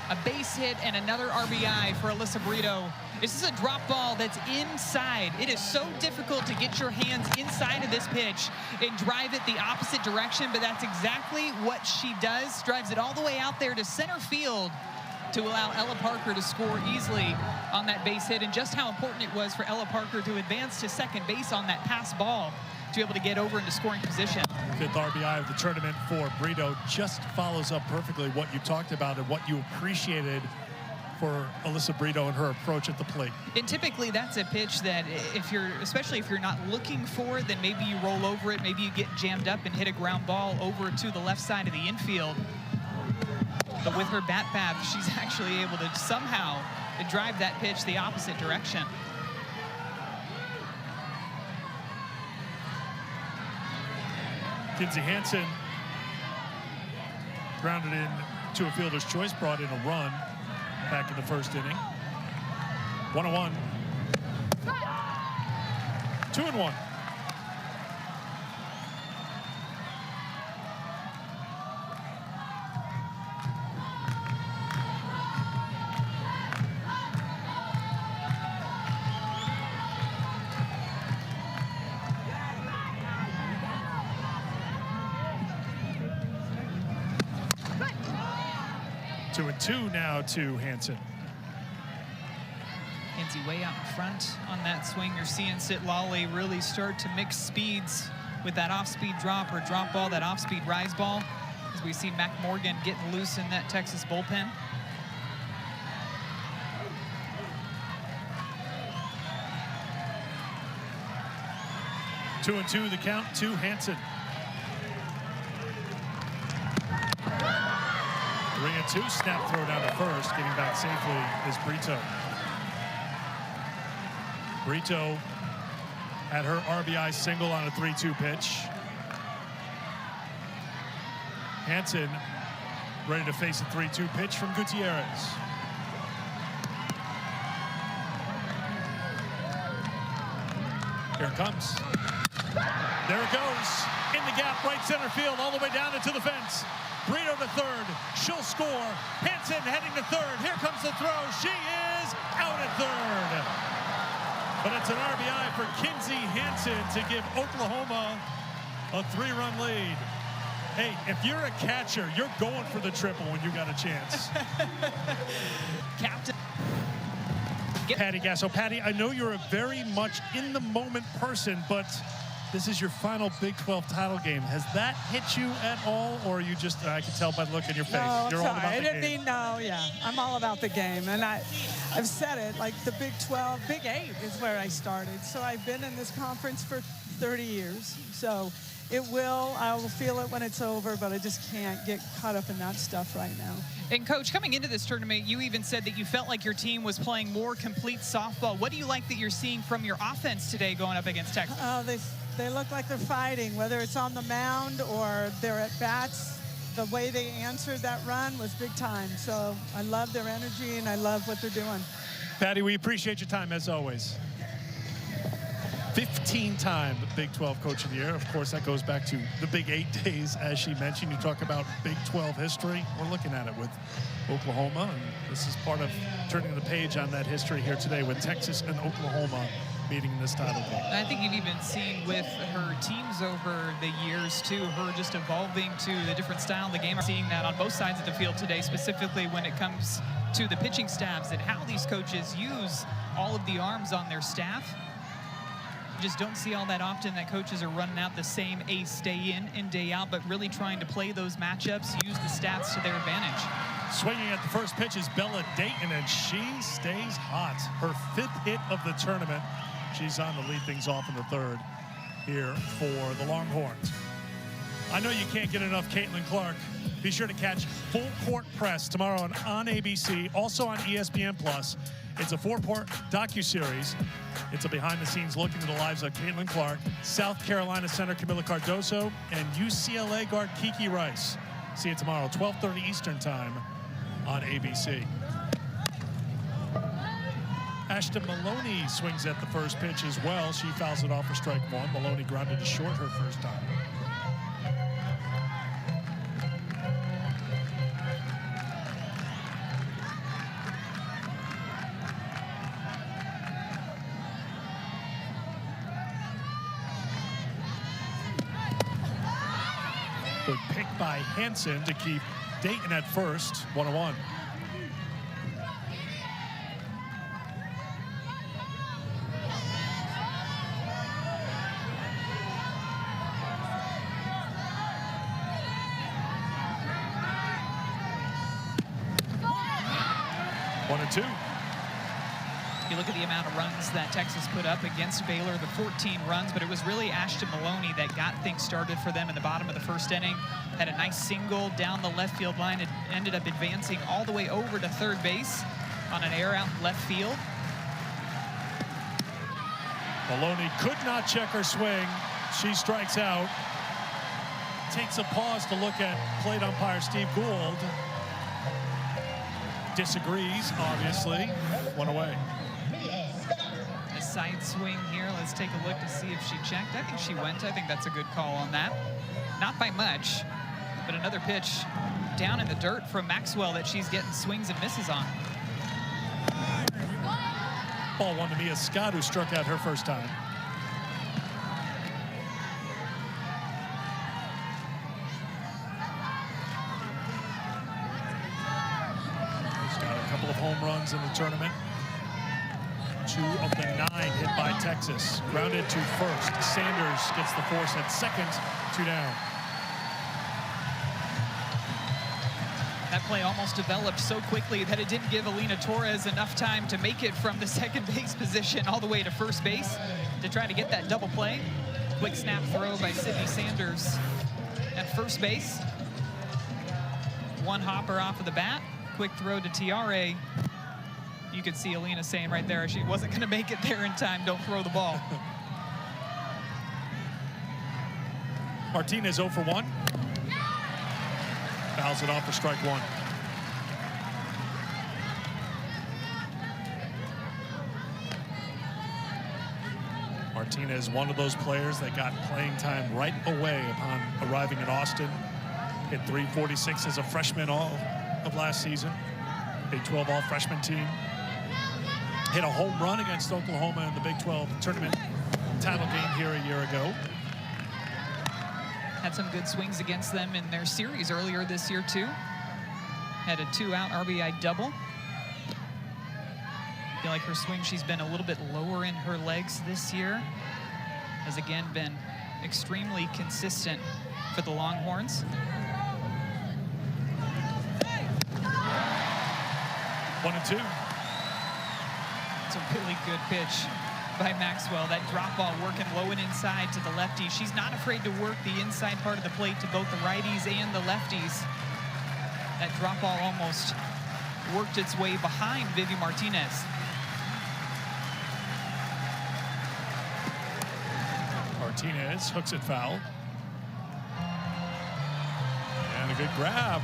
Speaker 1: A base hit and another RBI for Alyssa Brito. This is a drop ball that's inside. It is so difficult to get your hands inside of this pitch and drive it the opposite direction, but that's exactly what she does. Drives it all the way out there to center field to allow Ella Parker to score easily on that base hit, and just how important it was for Ella Parker to advance to second base on that pass ball to be able to get over into scoring position.
Speaker 2: 5th RBI of the tournament for Brito. Just follows up perfectly what you talked about and what you appreciated for Alyssa Brito and her approach at the plate.
Speaker 1: And typically that's a pitch that especially if you're not looking for it, then maybe you roll over it, maybe you get jammed up and hit a ground ball over to the left side of the infield. But with her bat path, she's actually able to somehow drive that pitch the opposite direction.
Speaker 2: Kinsey Hansen grounded in to a fielder's choice, brought in a run back in the first inning. 1-1. 2-1. Two now to Hansen.
Speaker 1: Kinsey way out in front on that swing. You're seeing Sit Lawley really start to mix speeds with that off-speed drop or drop ball, that off-speed rise ball, as we see Mac Morgan getting loose in that Texas bullpen.
Speaker 2: Two and two, the count to Hansen. 3-2, snap throw down to first. Getting back safely is Brito. Brito had her RBI single on a 3-2 pitch. Hansen ready to face a 3-2 pitch from Gutierrez. Here it comes. There it goes. In the gap, right center field, all the way down into the fence. Brito to third. She'll score. Hansen heading to third. Here comes the throw. She is out at third. But it's an RBI for Kinsey Hansen to give Oklahoma a 3-run lead. Hey, if you're a catcher, you're going for the triple when you got a chance.
Speaker 1: Captain.
Speaker 2: Patty Gasso. Patty, I know you're a very much in-the-moment person, but this is your final Big 12 title game. Has that hit you at all, or are you just, I can tell by the look in your face, you're all about the game?
Speaker 3: No, yeah, I'm all about the game. And I've said it, like the Big 12, Big 8 is where I started. So I've been in this conference for 30 years. So I will feel it when it's over, but I just can't get caught up in that stuff right now.
Speaker 1: And Coach, coming into this tournament, you even said that you felt like your team was playing more complete softball. What do you like that you're seeing from your offense today going up against Texas?
Speaker 3: They look like they're fighting, whether it's on the mound or they're at bats. The way they answered that run was big time. So I love their energy and I love what they're doing.
Speaker 2: Patty, we appreciate your time as always. 15-time Big 12 Coach of the Year. Of course, that goes back to the Big 8 days, as she mentioned. You talk about Big 12 history. We're looking at it with Oklahoma, and this is part of turning the page on that history here today with Texas and Oklahoma meeting in this title game.
Speaker 1: I think you've even seen with her teams over the years, too, her just evolving to the different style of the game. Seeing that on both sides of the field today, specifically when it comes to the pitching staffs and how these coaches use all of the arms on their staff. Just don't see all that often that coaches are running out the same ace day in and day out, but really trying to play those matchups, use the stats to their advantage.
Speaker 2: Swinging at the first pitch is Bella Dayton, and she stays hot. Her 5th hit of the tournament. She's on to lead things off in the third here for the Longhorns. I know you can't get enough Caitlin Clark. Be sure to catch Full Court Press tomorrow on ABC, also on ESPN+. It's a 4-part docuseries. It's a behind-the-scenes look into the lives of Caitlin Clark, South Carolina center Camila Cardoso, and UCLA guard Kiki Rice. See it tomorrow, 12:30 Eastern Time on ABC. Ashton Maloney swings at the first pitch as well. She fouls it off for strike one. Maloney grounded to short her first time. Good pick by Hansen to keep Dayton at first, 1-1. Two.
Speaker 1: You look at the amount of runs that Texas put up against Baylor, the 14 runs, but it was really Ashton Maloney that got things started for them in the bottom of the first inning. Had a nice single down the left field line. It ended up advancing all the way over to third base on an air out in left field.
Speaker 2: Maloney could not check her swing. She strikes out. Takes a pause to look at plate umpire Steve Gould. Disagrees, obviously. One away.
Speaker 1: A side swing here. Let's take a look to see if she checked. I think she went. I think that's a good call on that. Not by much, but another pitch down in the dirt from Maxwell that she's getting swings and misses on.
Speaker 2: Ball one to Mia Scott, who struck out her first time. Home runs in the tournament. 2 of the 9 hit by Texas. Grounded to first. Sanders gets the force at second. 2 down.
Speaker 1: That play almost developed so quickly that it didn't give Alina Torres enough time to make it from the second base position all the way to first base to try to get that double play. Quick snap throw by Sydney Sanders at first base. One hopper off of the bat. Quick throw to Tiare. You could see Alina saying right there she wasn't going to make it there in time. Don't throw the ball.
Speaker 2: Martinez 0 for 1. Fouls it off for strike one. Martinez, one of those players that got playing time right away upon arriving in Austin. Hit .346 as a freshman all of last season. Big 12 all-freshman team. Hit a home run against Oklahoma in the Big 12 tournament title game here a year ago.
Speaker 1: Had some good swings against them in their series earlier this year, too. Had a 2-out RBI double. I feel like her swing, she's been a little bit lower in her legs this year. Has again been extremely consistent for the Longhorns.
Speaker 2: 1-2.
Speaker 1: It's a really good pitch by Maxwell. That drop ball working low and inside to the lefty. She's not afraid to work the inside part of the plate to both the righties and the lefties. That drop ball almost worked its way behind Vivi Martinez.
Speaker 2: Martinez hooks it foul. And a good grab.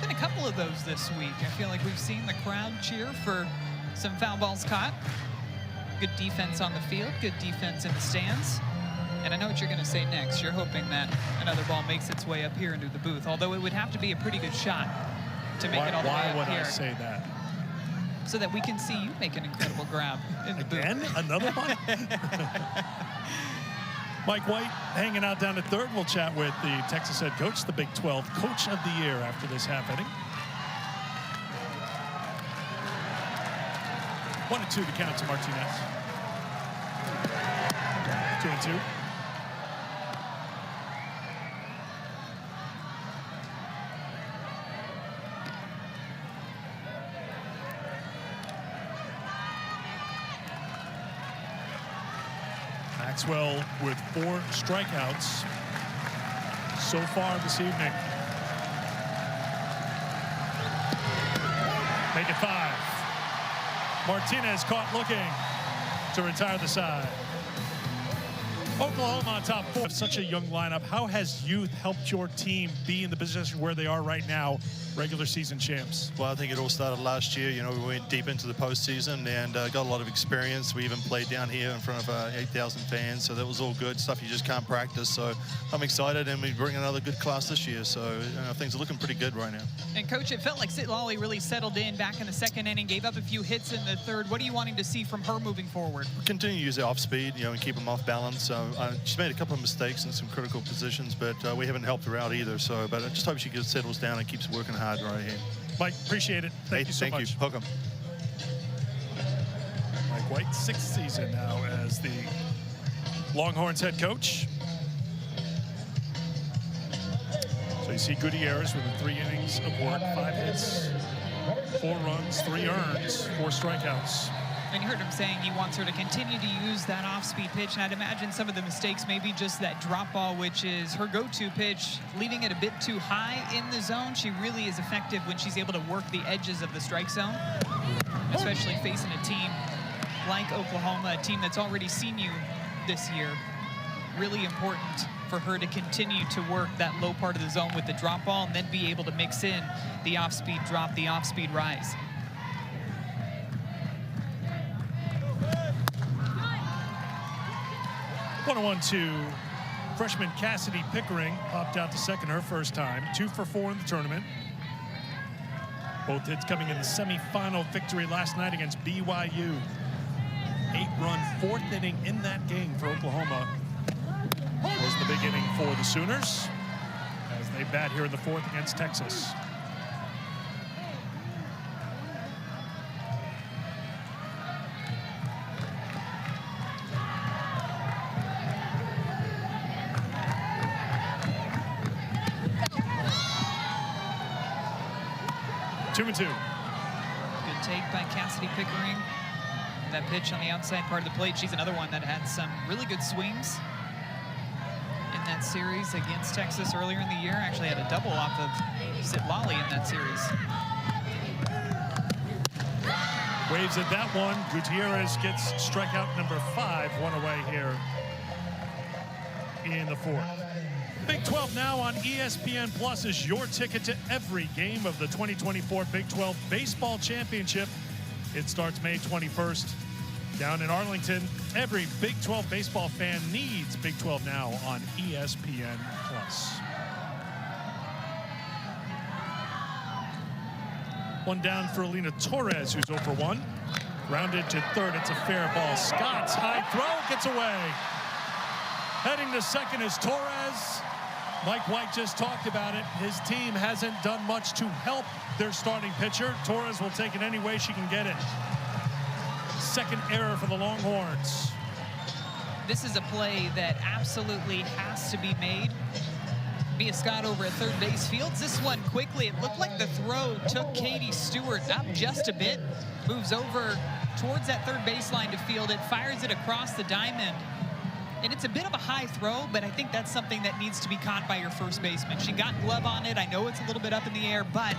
Speaker 1: Been a couple of those this week. I feel like we've seen the crowd cheer for some foul balls caught. Good defense on the field, good defense in the stands. And I know what you're going to say next. You're hoping that another ball makes its way up here into the booth, although it would have to be a pretty good shot to make it all the way up here.
Speaker 2: Why would I say that?
Speaker 1: So that we can see you make an incredible grab in the
Speaker 2: Again?
Speaker 1: booth.
Speaker 2: Another one? Mike White hanging out down at third. We'll chat with the Texas head coach, the Big 12 Coach of the Year after this half inning. 1-2 the count to Martinez. 2-2. Maxwell with 4 strikeouts so far this evening. Make it 5. Martinez caught looking to retire the side. Oklahoma on top 4. Such a young lineup. How has youth helped your team be in the position where they are right now, regular season champs?
Speaker 4: Well, I think it all started last year. You know, we went deep into the postseason and got a lot of experience. We even played down here in front of 8,000 fans, so that was all good stuff you just can't practice. So I'm excited, and we bring another good class this year. So things are looking pretty good right now.
Speaker 1: And Coach, it felt like Citlali really settled in back in the second inning, gave up a few hits in the third. What are you wanting to see from her moving forward?
Speaker 4: Continue to use the off speed, and keep them off balance. She's made a couple of mistakes in some critical positions, but we haven't helped her out either. So, but I just hope she settles down and keeps working hard right here.
Speaker 2: Mike, appreciate it. Thank you so much.
Speaker 4: Thank you. Welcome.
Speaker 2: Mike White, 6th season now as the Longhorns head coach. So you see Gutierrez with 3 innings of work, 5 hits, 4 runs, 3 earns, 4 strikeouts.
Speaker 1: And you heard him saying he wants her to continue to use that off-speed pitch. And I'd imagine some of the mistakes may be just that drop ball, which is her go-to pitch, leaving it a bit too high in the zone. She really is effective when she's able to work the edges of the strike zone, especially facing a team like Oklahoma, a team that's already seen you this year. Really important for her to continue to work that low part of the zone with the drop ball and then be able to mix in the off-speed drop, the off-speed rise.
Speaker 2: 1-1-2. Freshman Cassidy Pickering popped out to second her first time. 2 for 4 in the tournament. Both hits coming in the semifinal victory last night against BYU. 8-run 4th inning in that game for Oklahoma was the big inning for the Sooners as they bat here in the 4th against Texas. Two and 2.
Speaker 1: Good take by Cassidy Pickering. That pitch on the outside part of the plate. She's another one that had some really good swings in that series against Texas earlier in the year. Actually had a double off of Citlali in that series.
Speaker 2: Waves at that one. Gutierrez gets strikeout number 5, 1 away here in the 4th. Big 12 now on ESPN Plus is your ticket to every game of the 2024 Big 12 Baseball Championship. It starts May 21st down in Arlington. Every Big 12 baseball fan needs Big 12 now on ESPN Plus. One down for Alina Torres, who's 0 for 1. Rounded to third, it's a fair ball. Scott's high throw gets away. Heading to second is Torres. Mike White just talked about it. His team hasn't done much to help their starting pitcher. Torres will take it any way she can get it. Second error for the Longhorns.
Speaker 1: This is a play that absolutely has to be made. Mia Scott over at third base fields this one quickly. It looked like the throw took Katie Stewart up just a bit. Moves over towards that third baseline to field it. Fires it across the diamond. And it's a bit of a high throw, but I think that's something that needs to be caught by your first baseman. She got glove on it. I know it's a little bit up in the air, but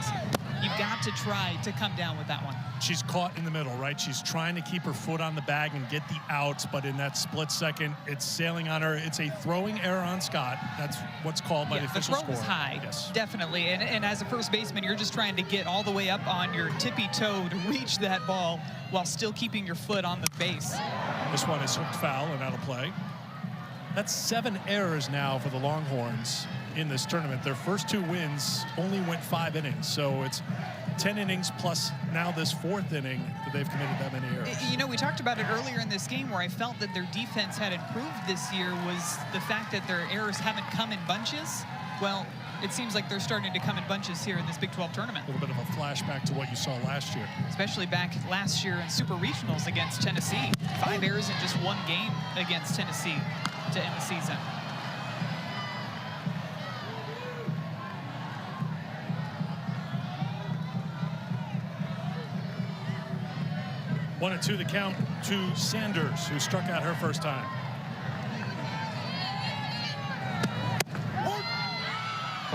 Speaker 1: you've got to try to come down with that one.
Speaker 2: She's caught in the middle, right? She's trying to keep her foot on the bag and get the outs, but in that split second, it's sailing on her. It's a throwing error on Scott. That's what's called by the official
Speaker 1: score. The throw was high,
Speaker 2: yes.
Speaker 1: Definitely. And as a first baseman, you're just trying to get all the way up on your tippy toe to reach that ball while still keeping your foot on the base.
Speaker 2: This one is hooked foul and out of play. That's 7 errors now for the Longhorns in this tournament. Their first 2 wins only went 5 innings, so it's 10 innings plus now this 4th inning that they've committed that many errors.
Speaker 1: You know, we talked about it earlier in this game where I felt that their defense had improved this year was the fact that their errors haven't come in bunches. Well, it seems like they're starting to come in bunches here in this Big 12 tournament.
Speaker 2: A little bit of a flashback to what you saw last year.
Speaker 1: Especially back last year in Super Regionals against Tennessee. 5 errors in just 1 game against Tennessee to end the season.
Speaker 2: One and two the count to Sanders, who struck out her first time.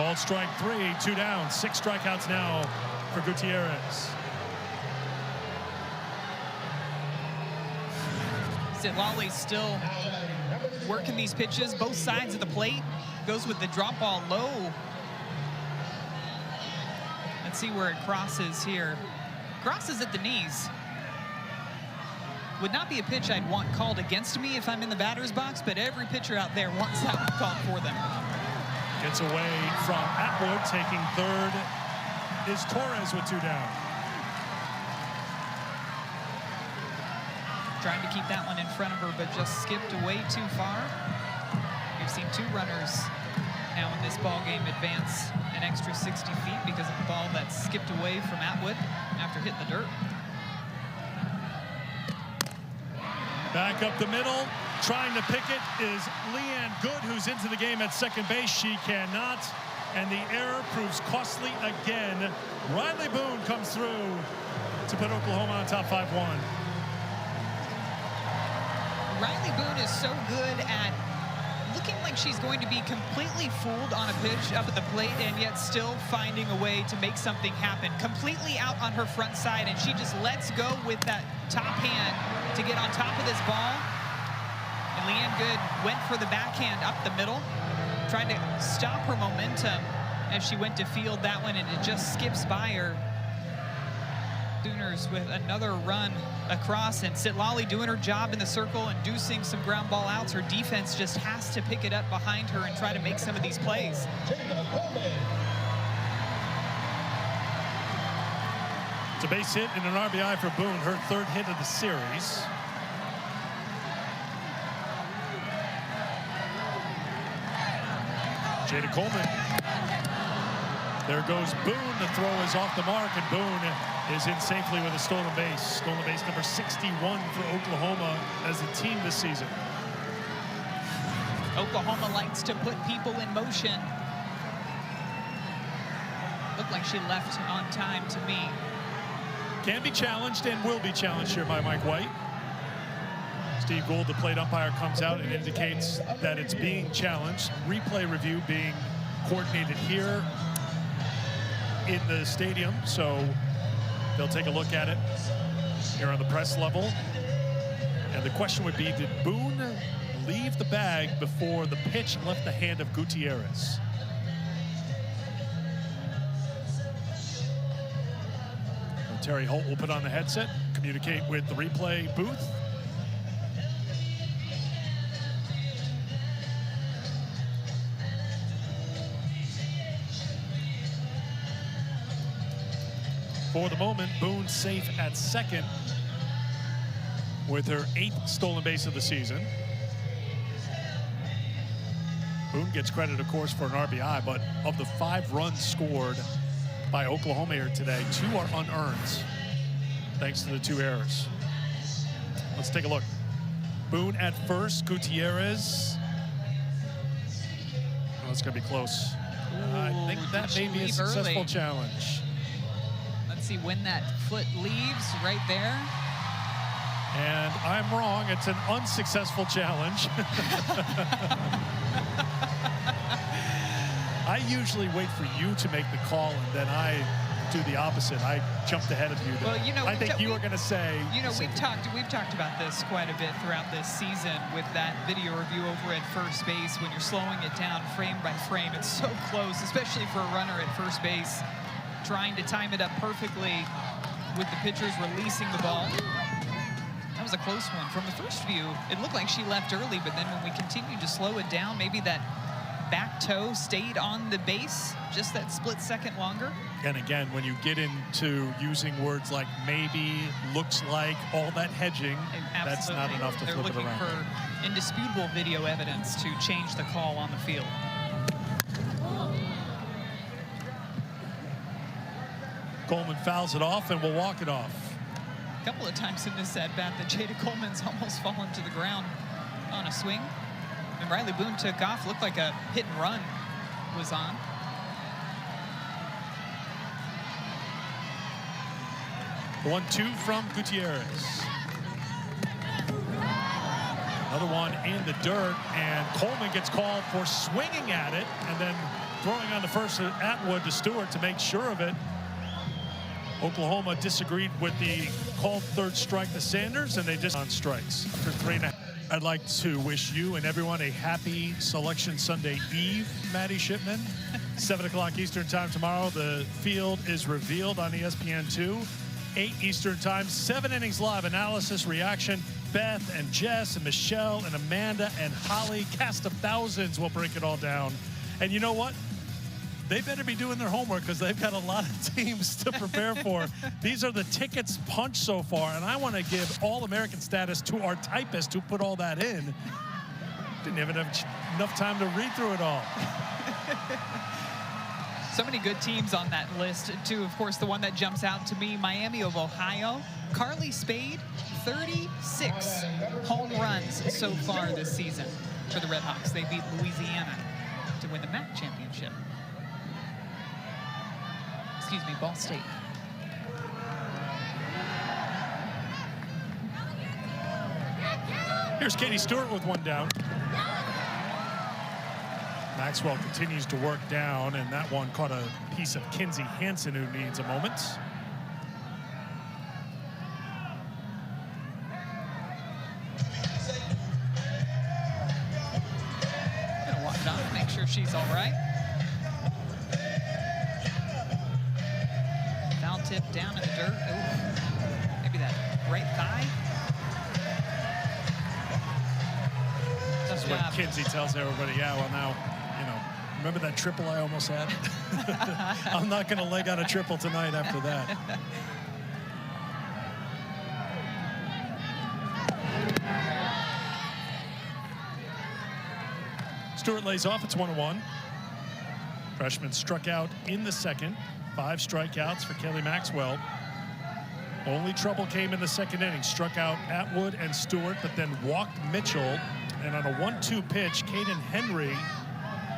Speaker 2: Called strike 3, 2 down, 6 strikeouts now for Gutierrez.
Speaker 1: Zitlali's still working these pitches, both sides of the plate. Goes with the drop ball low. Let's see where it crosses here. Crosses at the knees. Would not be a pitch I'd want called against me if I'm in the batter's box, but every pitcher out there wants that one called for them.
Speaker 2: Gets away from Atwood, taking third is Torres with 2 down.
Speaker 1: Trying to keep that one in front of her, but just skipped away too far. We've seen 2 runners now in this ball game advance an extra 60 feet because of the ball that skipped away from Atwood after hitting the dirt.
Speaker 2: Back up the middle, trying to pick it is Leanne Good, who's into the game at second base. She cannot, and the error proves costly again. Riley Boone comes through to put Oklahoma on top 5-1.
Speaker 1: Riley Boone is so good at looking like she's going to be completely fooled on a pitch up at the plate and yet still finding a way to make something happen. Completely out on her front side, and she just lets go with that top hand to get on top of this ball. And Leanne Good went for the backhand up the middle, trying to stop her momentum as she went to field that one, and it just skips by her. Sooners with another run across, and Zitlali doing her job in the circle, inducing some ground ball outs. Her defense just has to pick it up behind her and try to make some of these plays.
Speaker 2: It's a base hit and an RBI for Boone, her 3rd hit of the series. Jada Coleman. There goes Boone. The throw is off the mark, and Boone is in safely with a stolen base. Stolen base number 61 for Oklahoma as a team this season.
Speaker 1: Oklahoma likes to put people in motion. Looked like she left on time to me.
Speaker 2: Can be challenged and will be challenged here by Mike White. Steve Gould, the plate umpire, comes out and indicates that it's being challenged. Replay review being coordinated here in the stadium, so they'll take a look at it here on the press level. And the question would be, did Boone leave the bag before the pitch left the hand of Gutierrez? Terry Holt will put on the headset, communicate with the replay booth. For the moment, Boone safe at second with her 8th stolen base of the season. Boone gets credit, of course, for an RBI, but of the 5 runs scored by Oklahoma here today, 2 are unearned, thanks to the 2 errors. Let's take a look. Boone at first, Gutierrez. Oh, it's gonna be close. I think that may be a successful challenge.
Speaker 1: Let's see when that foot leaves, right there.
Speaker 2: And I'm wrong, it's an unsuccessful challenge. I usually wait for you to make the call, and then I do the opposite. I jumped ahead of you.
Speaker 1: Well, you know,
Speaker 2: I think you were going to say.
Speaker 1: You know, we've talked about this quite a bit throughout this season with that video review over at first base. When you're slowing it down frame by frame, it's so close, especially for a runner at first base, trying to time it up perfectly with the pitchers releasing the ball. That was a close one. From the first view, it looked like she left early, but then when we continued to slow it down, maybe that back toe stayed on the base just that split second longer.
Speaker 2: And again, when you get into using words like maybe, looks like, all that hedging, that's not enough to flip it around.
Speaker 1: They're looking for indisputable video evidence to change the call on the field.
Speaker 2: Coleman fouls it off and will walk it off.
Speaker 1: A couple of times in this at-bat that Jada Coleman's almost fallen to the ground on a swing. And Riley Boone took off, looked like a hit and run was on.
Speaker 2: The 1-2 from Gutierrez. Another one in the dirt, and Coleman gets called for swinging at it, and then throwing on the first at Atwood to Stewart to make sure of it. Oklahoma disagreed with the called third strike to Sanders, and they just on strikes for 3.5. I'd like to wish you and everyone a happy Selection Sunday Eve, Maddie Shipman. 7 o'clock Eastern time tomorrow. The field is revealed on ESPN2. 8 Eastern time, 7 innings live analysis, reaction. Beth and Jess and Michelle and Amanda and Holly, cast of thousands, will break it all down. And you know what? They better be doing their homework because they've got a lot of teams to prepare for. These are the tickets punched so far, and I want to give All-American status to our typist who put all that in. Didn't even have enough time to read through it all.
Speaker 1: So many good teams on that list, too. Of course, the one that jumps out to me, Miami of Ohio. Carly Spade, 36 home runs so far this season for the Redhawks. They beat Louisiana to win the MAC championship. Excuse me, Ball State.
Speaker 2: Here's Katie Stewart with one down. Maxwell continues to work down, and that one caught a piece of Kinsey Hansen, who needs a moment.
Speaker 1: Gonna walk it on, make sure she's all right. Foul tip down in the dirt. Ooh. Maybe that right thigh.
Speaker 2: This is when Kinsey tells everybody, yeah, well now, you know, remember that triple I almost had? I'm not going to leg out a triple tonight after that. Stewart lays off. It's 1-1. Freshman struck out in the second. 5 strikeouts for Kelly Maxwell. Only trouble came in the second inning. Struck out Atwood and Stewart, but then walked Mitchell. And on a 1-2 pitch, Caden Henry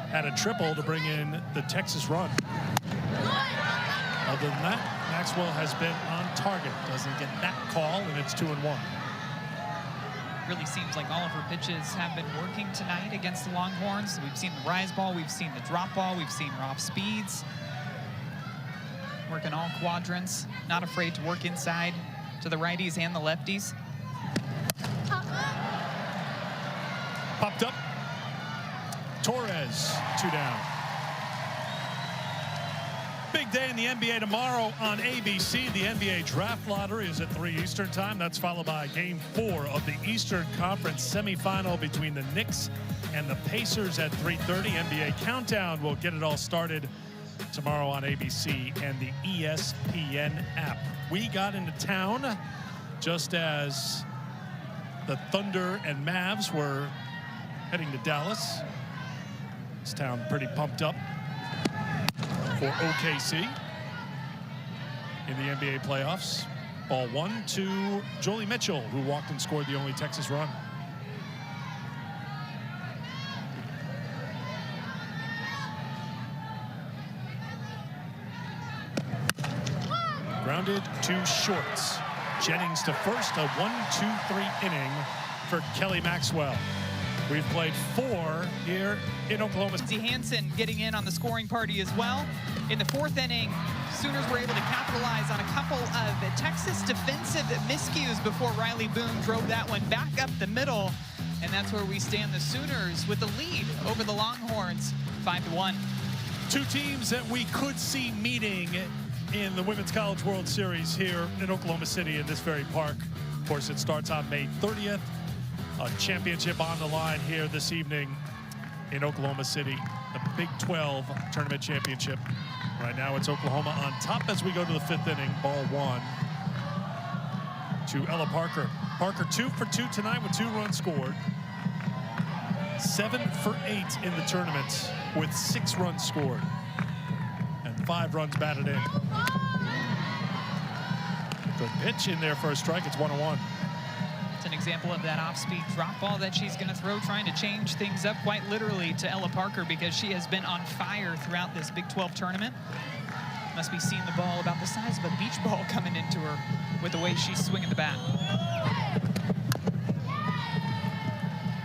Speaker 2: had a triple to bring in the Texas run. Other than that, Maxwell has been on target. Doesn't get that call, and it's 2-1.
Speaker 1: Really seems like all of her pitches have been working tonight against the Longhorns. We've seen the rise ball, we've seen the drop ball, we've seen her off speeds. Working all quadrants, not afraid to work inside to the righties and the lefties.
Speaker 2: Popped up. Torres, 2 down. Big day in the NBA tomorrow on ABC. The NBA Draft Lottery is at 3 Eastern time. That's followed by Game 4 of the Eastern Conference semifinal between the Knicks and the Pacers at 3:30. NBA Countdown will get it all started tomorrow on ABC and the ESPN app. We got into town just as the Thunder and Mavs were heading to Dallas. This town pretty pumped up for OKC in the NBA playoffs. Ball 1 to Jolie Mitchell, who walked and scored the only Texas run. Grounded to shorts. Jennings to first, a 1-2-3 inning for Kelly Maxwell. We've played 4 here in Oklahoma.
Speaker 1: Kinsey Hansen getting in on the scoring party as well. In the 4th inning, Sooners were able to capitalize on a couple of Texas defensive miscues before Riley Boone drove that one back up the middle. And that's where we stand, the Sooners with the lead over the Longhorns, 5-1.
Speaker 2: 2 teams that we could see meeting in the Women's College World Series here in Oklahoma City in this very park. Of course, it starts on May 30th. A championship on the line here this evening in Oklahoma City, the Big 12 Tournament Championship. Right now it's Oklahoma on top as we go to the 5th inning. Ball 1 to Ella Parker. Parker 2 for 2 tonight with 2 runs scored. 7 for 8 in the tournament with 6 runs scored and 5 runs batted in. Good pitch in there for a strike. It's 1-1.
Speaker 1: It's an example of that off-speed drop ball that she's going to throw, trying to change things up quite literally to Ella Parker, because she has been on fire throughout this Big 12 tournament. Must be seeing the ball about the size of a beach ball coming into her with the way she's swinging the bat.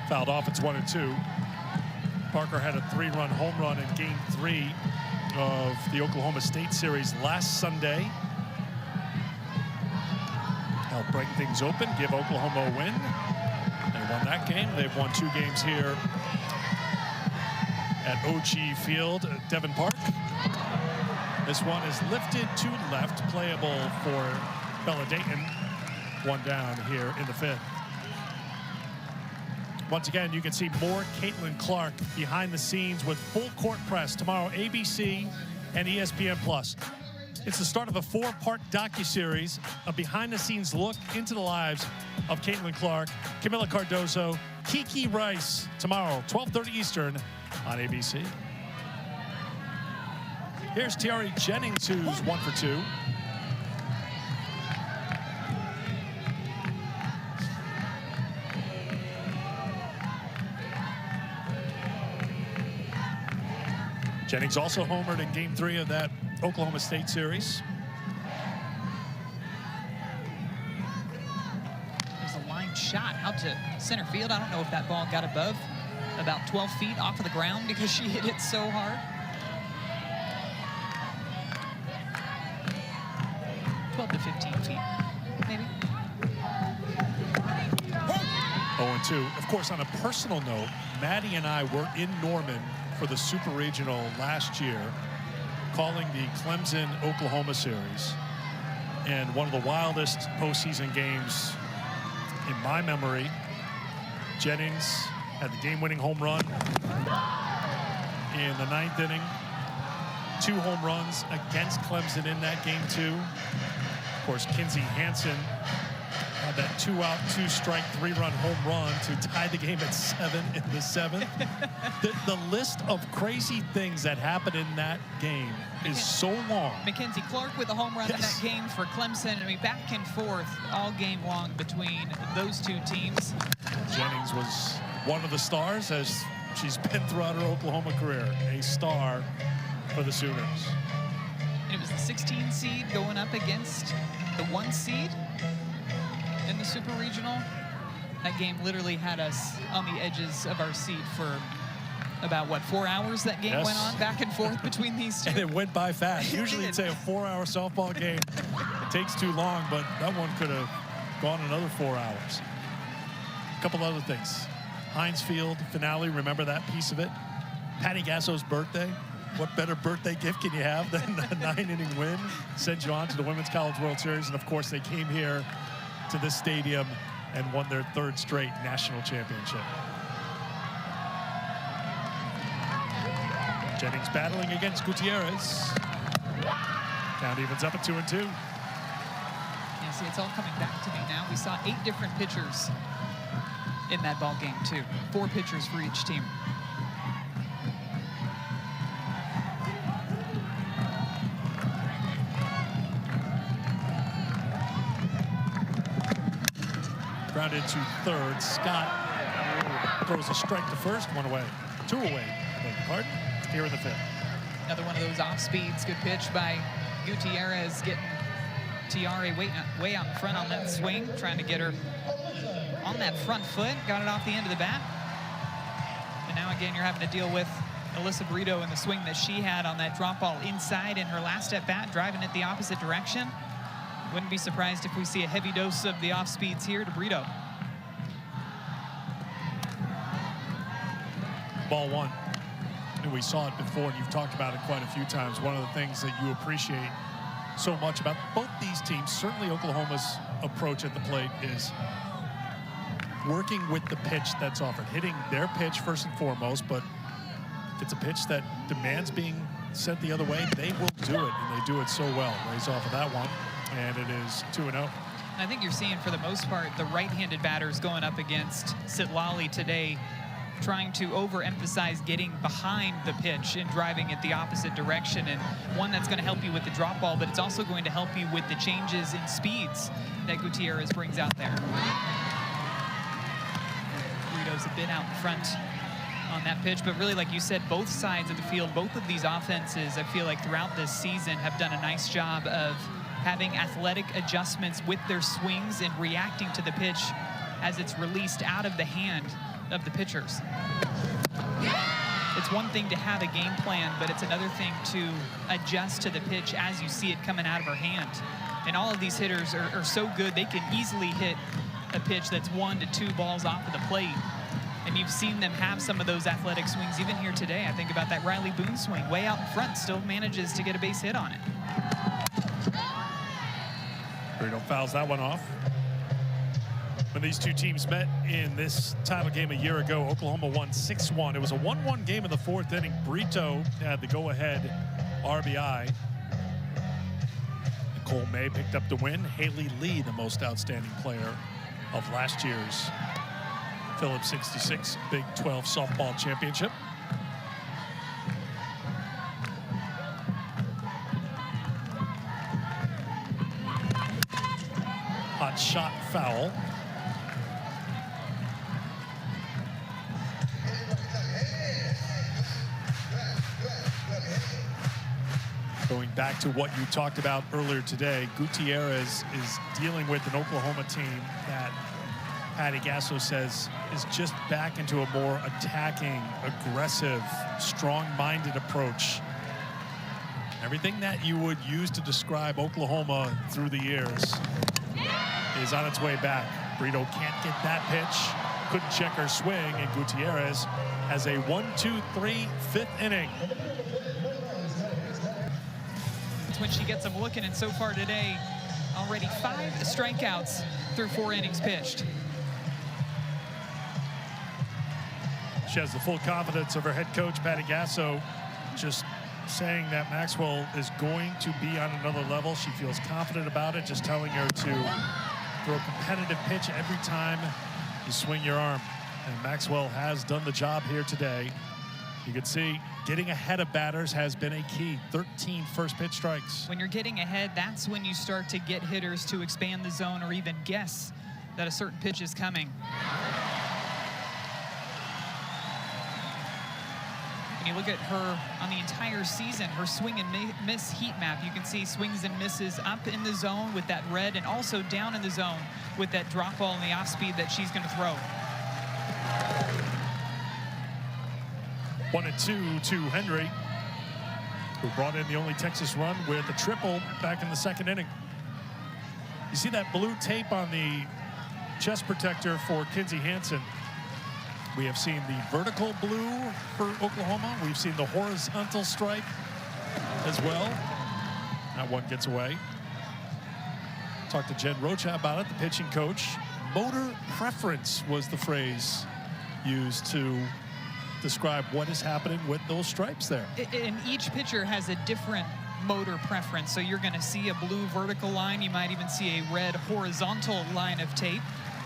Speaker 2: Fouled off. It's 1-2. Parker had a 3-run home run in Game 3 of the Oklahoma State series last Sunday. Helped break things open, give Oklahoma a win. They won that game. They've won 2 games here at OG Field at Devon Park. This one is lifted to left, playable for Bella Dayton. 1 down here in the 5th. Once again, you can see more Caitlin Clark behind the scenes with full court press tomorrow, ABC and ESPN+. It's the start of a 4-part docuseries, a behind-the-scenes look into the lives of Caitlin Clark, Camila Cardozo, Kiki Rice, tomorrow, 12:30 Eastern on ABC. Here's Tiare Jennings, who's 1 for 2. Jennings also homered in Game 3 of that Oklahoma State series.
Speaker 1: There's a line shot out to center field. I don't know if that ball got above about 12 feet off of the ground because she hit it so hard. 12 to 15 feet, maybe.
Speaker 2: 0-2. Of course, on a personal note, Maddie and I were in Norman for the Super Regional last year, calling the Clemson-Oklahoma series. And one of the wildest postseason games in my memory. Jennings had the game-winning home run in the 9th inning. 2 home runs against Clemson in that game, too. Of course, Kinsey Hansen had that 2-out, 2-strike, 3-run home run to tie the game at 7 in the 7th. The list of crazy things that happened in that game is so long.
Speaker 1: Mackenzie Clark with a home run in that game for Clemson. I mean, back and forth all game long between those 2 teams.
Speaker 2: Jennings was one of the stars, as she's been throughout her Oklahoma career, a star for the Sooners.
Speaker 1: And it was the 16 seed going up against the 1 seed in the Super Regional. That game literally had us on the edges of our seat for about, what, 4 hours that game went on, back and forth between these 2.
Speaker 2: And it went by fast. Usually you'd say a 4-hour softball game, it takes too long, but that one could have gone another 4 hours. A couple other things. Heinz Field finale, remember that piece of it? Patty Gasso's birthday. What better birthday gift can you have than a 9-inning win? Sent you on to the Women's College World Series, and of course they came here to this stadium and won their 3rd straight national championship. Jennings battling against Gutierrez. Count evens up at 2-2.
Speaker 1: Yeah, see, it's all coming back to me now. We saw 8 different pitchers in that ball game, too. 4 pitchers for each team.
Speaker 2: Grounded to 3rd. Scott throws a strike to 1st, 1 away. 2 away. Pardon? Here in the 5th.
Speaker 1: Another one of those off speeds. Good pitch by Gutierrez, getting Tiare way out in front on that swing, trying to get her on that front foot. Got it off the end of the bat. And now again, you're having to deal with Alyssa Brito and the swing that she had on that drop ball inside in her last at bat, driving it the opposite direction. Wouldn't be surprised if we see a heavy dose of the off speeds here to Brito.
Speaker 2: Ball 1. And we saw it before, and you've talked about it quite a few times. One of the things that you appreciate so much about both these teams, certainly Oklahoma's approach at the plate, is working with the pitch that's offered, hitting their pitch first and foremost, but if it's a pitch that demands being sent the other way, they will do it, and they do it so well. Rays off of that one, and it is 2-0.
Speaker 1: I think you're seeing, for the most part, the right-handed batters going up against Sitlali today, trying to overemphasize getting behind the pitch and driving it the opposite direction, and one that's going to help you with the drop ball, but it's also going to help you with the changes in speeds that Gutierrez brings out there. Brito's a bit out in front on that pitch, but really, like you said, both sides of the field, both of these offenses, I feel like throughout this season have done a nice job of having athletic adjustments with their swings and reacting to the pitch as it's released out of the hand of the pitchers. It's one thing to have a game plan, but it's another thing to adjust to the pitch as you see it coming out of her hand. And all of these hitters are so good, they can easily hit a pitch that's 1 to 2 balls off of the plate. And you've seen them have some of those athletic swings even here today. I think about that Riley Boone swing, way out in front, still manages to get a base hit on it.
Speaker 2: Brito fouls that one off. When these two teams met in this title game a year ago, Oklahoma won 6-1. It was a 1-1 game in the 4th inning. Brito had the go-ahead RBI. Nicole May picked up the win. Haley Lee, the most outstanding player of last year's Phillips 66 Big 12 softball championship. Hot shot foul. Going back to what you talked about earlier today, Gutierrez is dealing with an Oklahoma team that Patty Gasso says is just back into a more attacking, aggressive, strong-minded approach. Everything that you would use to describe Oklahoma through the years is on its way back. Brito can't get that pitch, couldn't check her swing, and Gutierrez has a 1-2-3 5th inning.
Speaker 1: It's when she gets them looking, and so far today, already 5 strikeouts through 4 innings pitched.
Speaker 2: She has the full confidence of her head coach, Patty Gasso, just saying that Maxwell is going to be on another level. She feels confident about it, just telling her to throw a competitive pitch every time you swing your arm. And Maxwell has done the job here today. You can see getting ahead of batters has been a key. 13 first pitch strikes.
Speaker 1: When you're getting ahead, that's when you start to get hitters to expand the zone or even guess that a certain pitch is coming. When you look at her on the entire season, her swing and miss heat map, you can see swings and misses up in the zone with that red and also down in the zone with that drop ball and the off speed that she's going to throw.
Speaker 2: 1-2 to Henry, who brought in the only Texas run with a triple back in the 2nd inning. You see that blue tape on the chest protector for Kinsey Hansen. We have seen the vertical blue for Oklahoma. We've seen the horizontal stripe as well. That one gets away. Talked to Jen Rocha about it, the pitching coach. Motor preference was the phrase used to describe what is happening with those stripes there.
Speaker 1: And each pitcher has a different motor preference. So you're going to see a blue vertical line. You might even see a red horizontal line of tape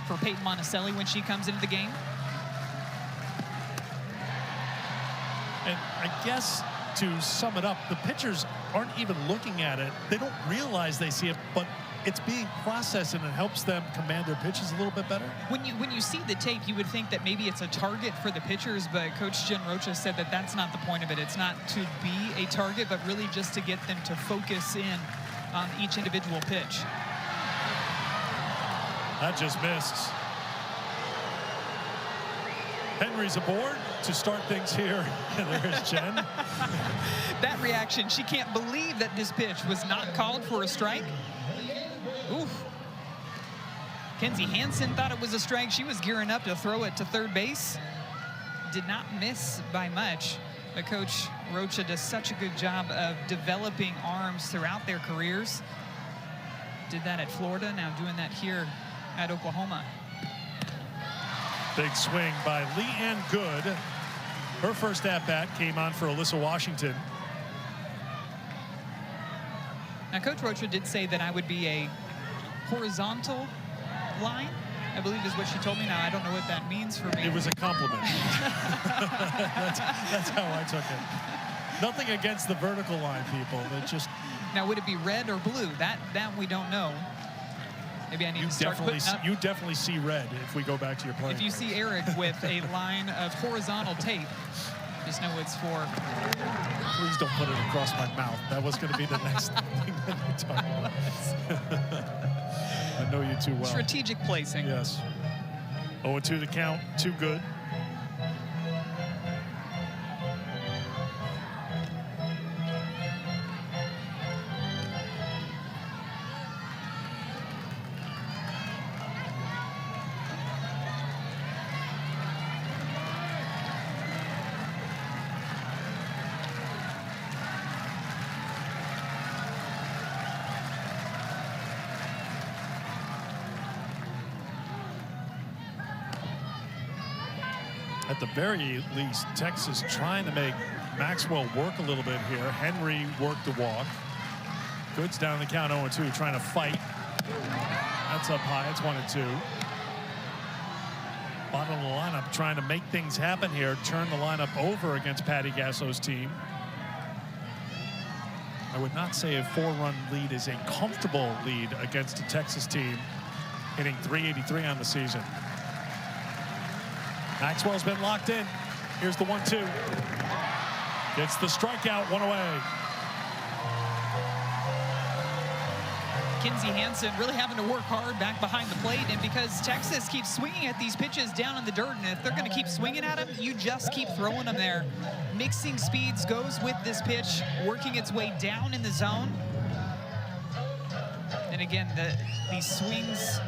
Speaker 1: for Peyton Monticelli when she comes into the game.
Speaker 2: And I guess to sum it up, the pitchers aren't even looking at it. They don't realize they see it, but it's being processed and it helps them command their pitches a little bit better.
Speaker 1: When you see the tape, you would think that maybe it's a target for the pitchers, but Coach Jen Rocha said that that's not the point of it. It's not to be a target, but really just to get them to focus in on each individual pitch.
Speaker 2: That just missed. Henry's aboard to start things here. And there's Jen.
Speaker 1: That reaction, she can't believe that this pitch was not called for a strike. Oof. Kinsey Hansen thought it was a strike. She was gearing up to throw it to third base. Did not miss by much. But Coach Rocha does such a good job of developing arms throughout their careers. Did that at Florida, now doing that here at Oklahoma.
Speaker 2: Big swing by Leanne Good. Her first at-bat came on for Alyssa Washington.
Speaker 1: Now, Coach Rocha did say that I would be a horizontal line, I believe is what she told me. Now, I don't know what that means for me.
Speaker 2: It was a compliment. that's how I took it. Nothing against the vertical line, people. It just...
Speaker 1: Now, would it be red or blue? That we don't know. Maybe I need to start putting up.
Speaker 2: You definitely see red if we go back to your plan.
Speaker 1: If you see Eric with a line of horizontal tape, just know it's for...
Speaker 2: Please don't put it across my mouth. That was going to be the next thing that we talked about. I know you too well.
Speaker 1: Strategic placing.
Speaker 2: Yes. 0-2 the count, too good. At the very least, Texas trying to make Maxwell work a little bit here. Henry worked the walk. Goods down the count 0-2, trying to fight. That's up high. It's 1-2. Bottom of the lineup trying to make things happen here. Turn the lineup over against Patty Gasso's team. I would not say a 4-run lead is a comfortable lead against a Texas team hitting .383 on the season. Maxwell's been locked in. Here's the 1-2. Gets the strikeout, one away.
Speaker 1: Kinzie Hansen really having to work hard back behind the plate, and because Texas keeps swinging at these pitches down in the dirt, and if they're going to keep swinging at them, you just keep throwing them there. Mixing speeds goes with this pitch, working its way down in the zone. And again, these swings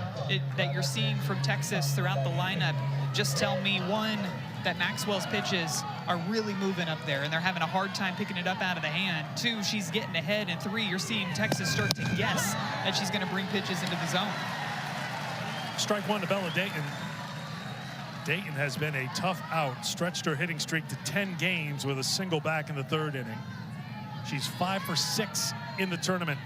Speaker 1: that you're seeing from Texas throughout the lineup just tell me, one, that Maxwell's pitches are really moving up there, and they're having a hard time picking it up out of the hand. Two, she's getting ahead, and three, you're seeing Texas start to guess that she's going to bring pitches into the zone.
Speaker 2: Strike one to Bella Dayton. Dayton has been a tough out, stretched her hitting streak to 10 games with a single back in the third inning. She's 5 for 6 in the tournament.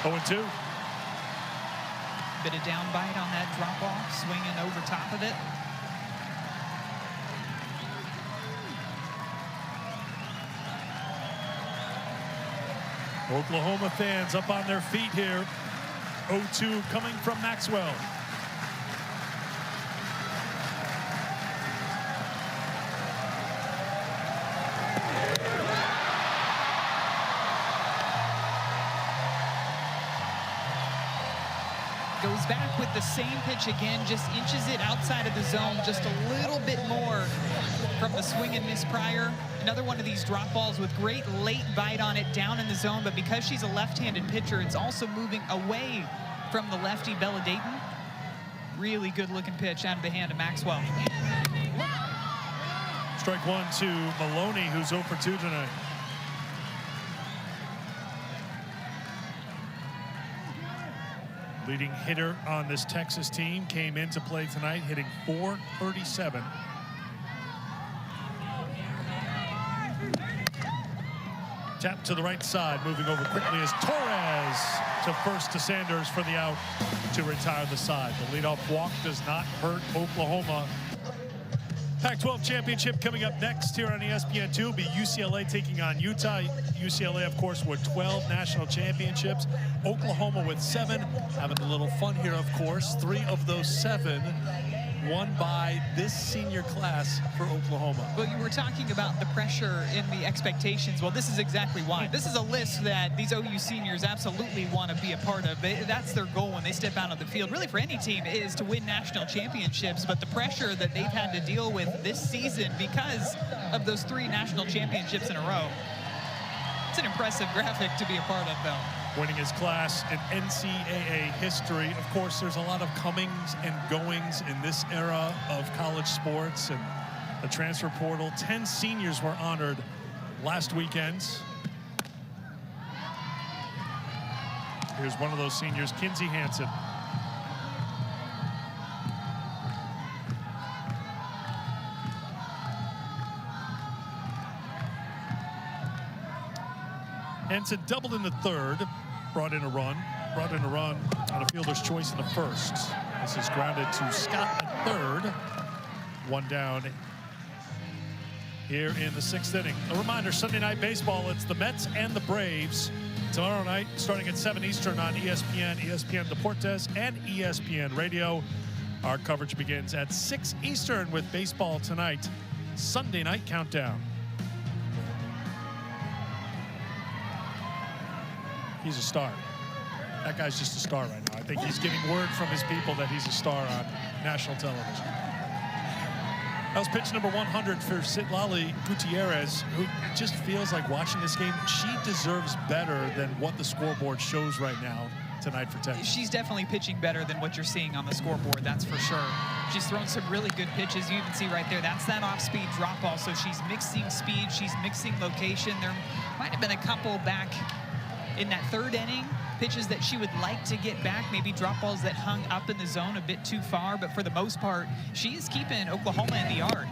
Speaker 2: Oh, 2.
Speaker 1: Bit of down bite on that drop off, swinging over top of it.
Speaker 2: Oklahoma fans up on their feet here. 0-2 coming from Maxwell.
Speaker 1: Goes back with the same pitch again, just inches it outside of the zone just a little bit more from the swing and miss prior. Another one of these drop balls with great late bite on it down in the zone, but because she's a left-handed pitcher, it's also moving away from the lefty Bella Dayton. Really good looking pitch out of the hand of Maxwell.
Speaker 2: Strike one to Maloney, who's 0 for 2 tonight. Leading hitter on this Texas team came into play tonight, hitting .437. Tap to the right side, moving over quickly is Torres to first to Sanders for the out to retire the side. The leadoff walk does not hurt Oklahoma. Pac-12 championship coming up next here on ESPN2 will be UCLA taking on Utah. UCLA, of course, with 12 national championships. Oklahoma with 7. Having a little fun here, of course. 3 of those 7 won by this senior class for Oklahoma.
Speaker 1: Well, you were talking about the pressure and the expectations. Well, this is exactly why. This is a list that these OU seniors absolutely want to be a part of. That's their goal when they step out on the field, really for any team, is to win national championships. But the pressure that they've had to deal with this season because of those 3 national championships in a row, it's an impressive graphic to be a part of, though.
Speaker 2: Winning his class in NCAA history. Of course, there's a lot of comings and goings in this era of college sports and the transfer portal. 10 seniors were honored last weekend. Here's one of those seniors, Kinzie Hansen. Hansen doubled in the third, brought in a run on a fielder's choice in the first. This is grounded to Scott at third. 1 down here in the 6th inning. A reminder, Sunday Night Baseball, it's the Mets and the Braves. Tomorrow night, starting at 7 Eastern on ESPN, ESPN Deportes, and ESPN Radio. Our coverage begins at 6 Eastern with Baseball Tonight, Sunday Night Countdown. He's a star. That guy's just a star right now. I think he's getting word from his people that he's a star on national television. That was pitch number 100 for Citlali Gutierrez, who just feels like watching this game, she deserves better than what the scoreboard shows right now tonight for Texas.
Speaker 1: She's definitely pitching better than what you're seeing on the scoreboard, that's for sure. She's thrown some really good pitches. You even see right there, that's that off-speed drop ball. So she's mixing speed, she's mixing location. There might have been a couple back in that 3rd inning pitches that she would like to get back, maybe drop balls that hung up in the zone a bit too far, but for the most part, she is keeping Oklahoma in the yard.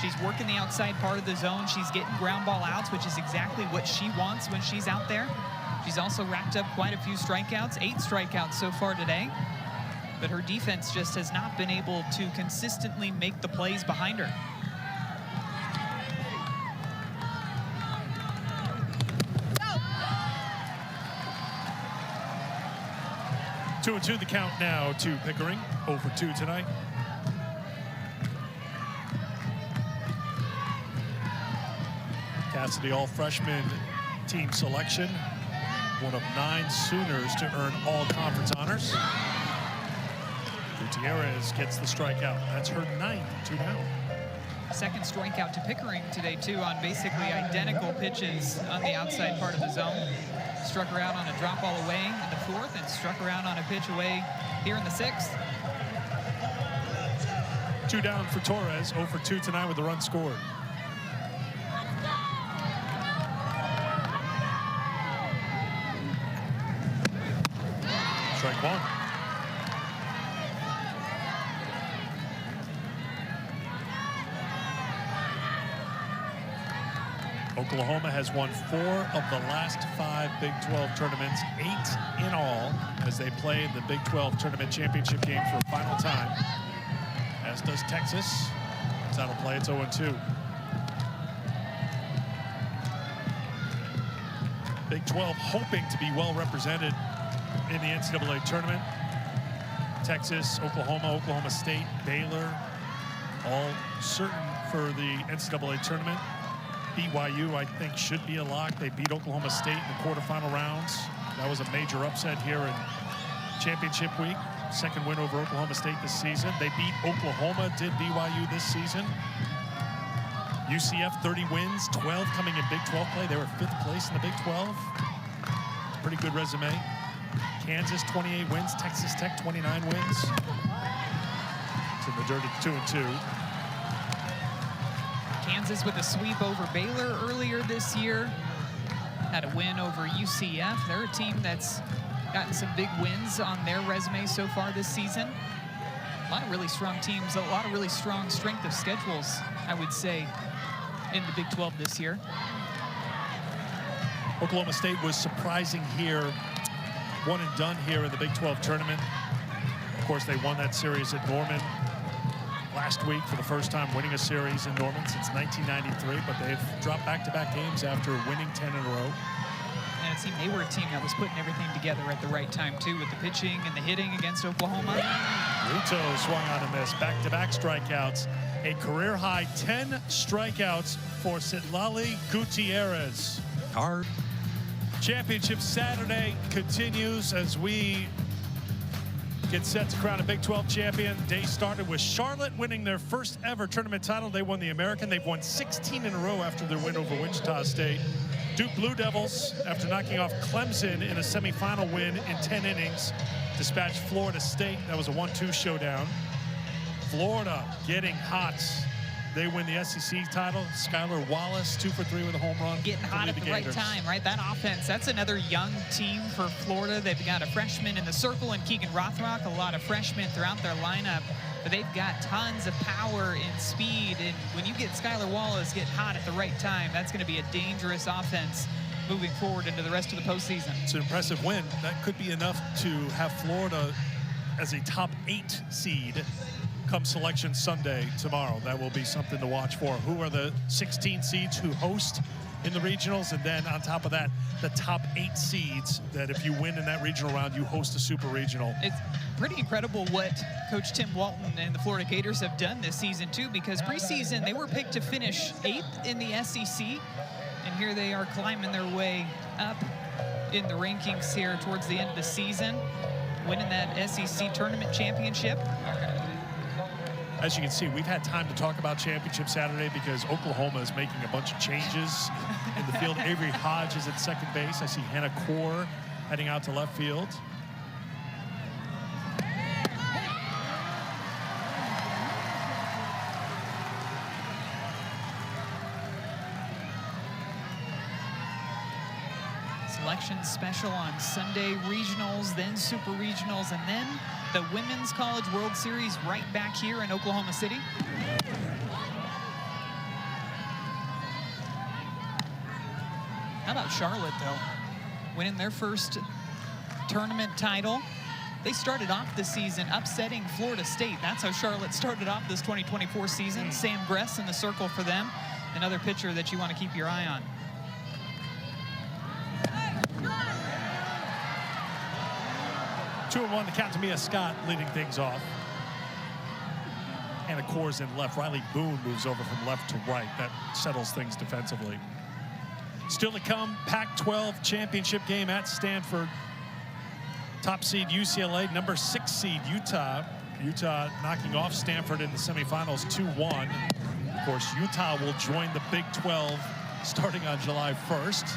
Speaker 1: She's working the outside part of the zone. She's getting ground ball outs, which is exactly what she wants when she's out there. She's also racked up quite a few strikeouts, 8 strikeouts so far today. But her defense just has not been able to consistently make the plays behind her.
Speaker 2: 2-2 the count now to Pickering. 0 for 2 tonight. Cassidy, all freshman team selection. One of 9 Sooners to earn all conference honors. Gutierrez gets the strikeout. That's her 9th, 2 down.
Speaker 1: Second strikeout to Pickering today, too, on basically identical pitches on the outside part of the zone. Struck her out on a drop ball away in the 4th and struck her out on a pitch away here in the 6th.
Speaker 2: 2 down for Torres, 0 for 2 tonight with the run scored. Strike 1. Oklahoma has won 4 of the last 5 Big 12 tournaments, 8 in all, as they play the Big 12 tournament championship game for a final time. As does Texas. It's out of play, it's 0-2. Big 12 hoping to be well represented in the NCAA tournament. Texas, Oklahoma, Oklahoma State, Baylor, all certain for the NCAA tournament. BYU, I think, should be a lock. They beat Oklahoma State in the quarterfinal rounds. That was a major upset here in championship week. Second win over Oklahoma State this season. They beat Oklahoma, did BYU this season. UCF, 30 wins, 12 coming in Big 12 play. They were 5th place in the Big 12. Pretty good resume. Kansas, 28 wins. Texas Tech, 29 wins. It's in the dirt at 2-2.
Speaker 1: Kansas with a sweep over Baylor earlier this year. Had a win over UCF. They're a team that's gotten some big wins on their resume so far this season. A lot of really strong teams, a lot of really strong strength of schedules, I would say, in the Big 12 this year.
Speaker 2: Oklahoma State was surprising here, one and done here in the Big 12 tournament. Of course, they won that series at Norman last week for the first time, winning a series in Norman since 1993, but they've dropped back-to-back games after winning 10 in a row.
Speaker 1: And it seemed they were a team that was putting everything together at the right time, too, with the pitching and the hitting against Oklahoma.
Speaker 2: Rito swung on a miss, back-to-back strikeouts. A career-high 10 strikeouts for Citlali Gutierrez.
Speaker 5: Hard.
Speaker 2: Championship Saturday continues as we get set to crown a Big 12 champion. Day started with Charlotte winning their first ever tournament title. They won the American. They've won 16 in a row after their win over Wichita State. Duke Blue Devils, after knocking off Clemson in a semifinal win in 10 innings, dispatched Florida State. That was a 1-2 showdown. Florida getting hot. They win the SEC title. Skylar Wallace, 2 for 3 with a home run.
Speaker 1: Getting hot at the right time, right? That offense, that's another young team for Florida. They've got a freshman in the circle and Keegan Rothrock, a lot of freshmen throughout their lineup, but they've got tons of power and speed. And when you get Skylar Wallace getting hot at the right time, that's going to be a dangerous offense moving forward into the rest of the postseason.
Speaker 2: It's an impressive win. That could be enough to have Florida as a top 8 seed come Selection Sunday tomorrow. That will be something to watch for. Who are the 16 seeds who host in the regionals? And then on top of that, the top 8 seeds that if you win in that regional round, you host a super regional.
Speaker 1: It's pretty incredible what Coach Tim Walton and the Florida Gators have done this season too, because preseason they were picked to finish 8th in the SEC, and here they are climbing their way up in the rankings here towards the end of the season, winning that SEC tournament championship.
Speaker 2: As you can see, we've had time to talk about Championship Saturday because Oklahoma is making a bunch of changes in the field. Avery Hodge is at second base. I see Hannah Core heading out to left field.
Speaker 1: So selection special on Sunday, regionals, then super regionals, and then the Women's College World Series right back here in Oklahoma City. How about Charlotte, though? Winning their first tournament title. They started off the season upsetting Florida State. That's how Charlotte started off this 2024 season. Sam Gress in the circle for them. Another pitcher that you want to keep your eye on.
Speaker 2: Two and one to count to Mia Scott leading things off. Anna Kors in left. Riley Boone moves over from left to right. That settles things defensively. Still to come, Pac-12 championship game at Stanford. Top seed UCLA, number 6 seed Utah. Utah knocking off Stanford in the semifinals 2-1. Of course, Utah will join the Big 12 starting on July 1st.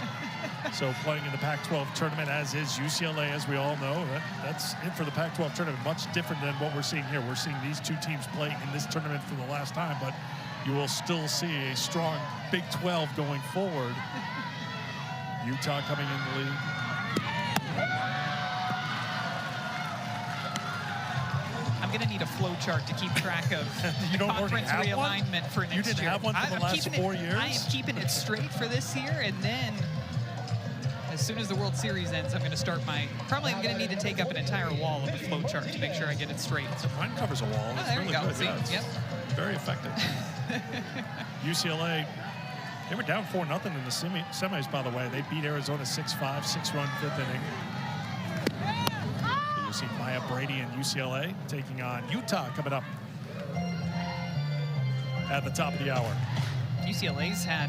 Speaker 2: So playing in the Pac-12 tournament, as is UCLA, as we all know. That's it for the Pac-12 tournament. Much different than what we're seeing here. We're seeing these two teams play in this tournament for the last time, but you will still see a strong Big 12 going forward. Utah coming in the lead.
Speaker 1: I'm going to need a flow chart to keep track of the conference realignment for next year.
Speaker 2: You didn't have one for the last 4 years?
Speaker 1: I am keeping it straight for this year, and then as soon as the World Series ends, I'm going to start probably I'm going to need to take up an entire wall of the flow chart to make sure I get it straight.
Speaker 2: Mine covers a wall.
Speaker 1: Oh, there you go. See? Yep.
Speaker 2: Very effective. UCLA, they were down 4-0 in the semis, by the way. They beat Arizona 6-5, 6-run fifth inning. You'll see Maya Brady and UCLA taking on Utah coming up at the top of the hour.
Speaker 1: UCLA's had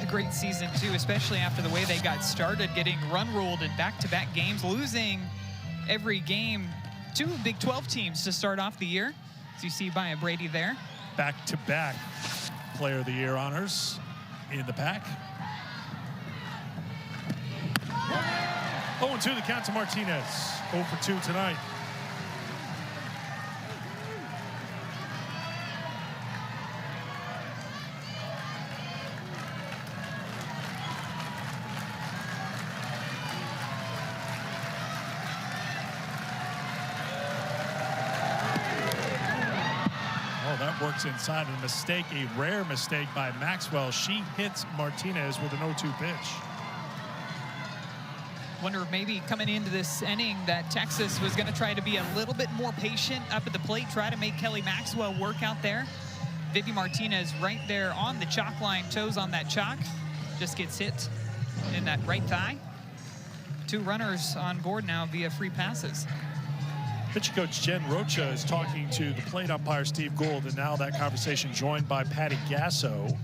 Speaker 1: a great season, too, especially after the way they got started, getting run-ruled in back-to-back games, losing every game to Big 12 teams to start off the year. As you see Maya Brady there.
Speaker 2: Back-to-back Player of the Year honors in the pack. 0-2 the count to Martinez. 0 for 2 tonight. Works inside, a mistake, a rare mistake by Maxwell. She hits Martinez with an 0-2 pitch.
Speaker 1: Wonder if maybe coming into this inning that Texas was going to try to be a little bit more patient up at the plate, try to make Kelly Maxwell work out there. Vivi Martinez right there on the chalk line, toes on that chalk, just gets hit in that right thigh. 2 runners on board now via free passes.
Speaker 2: Pitching coach Jen Rocha is talking to the plate umpire Steve Gould, and now that conversation joined by Patty Gasso.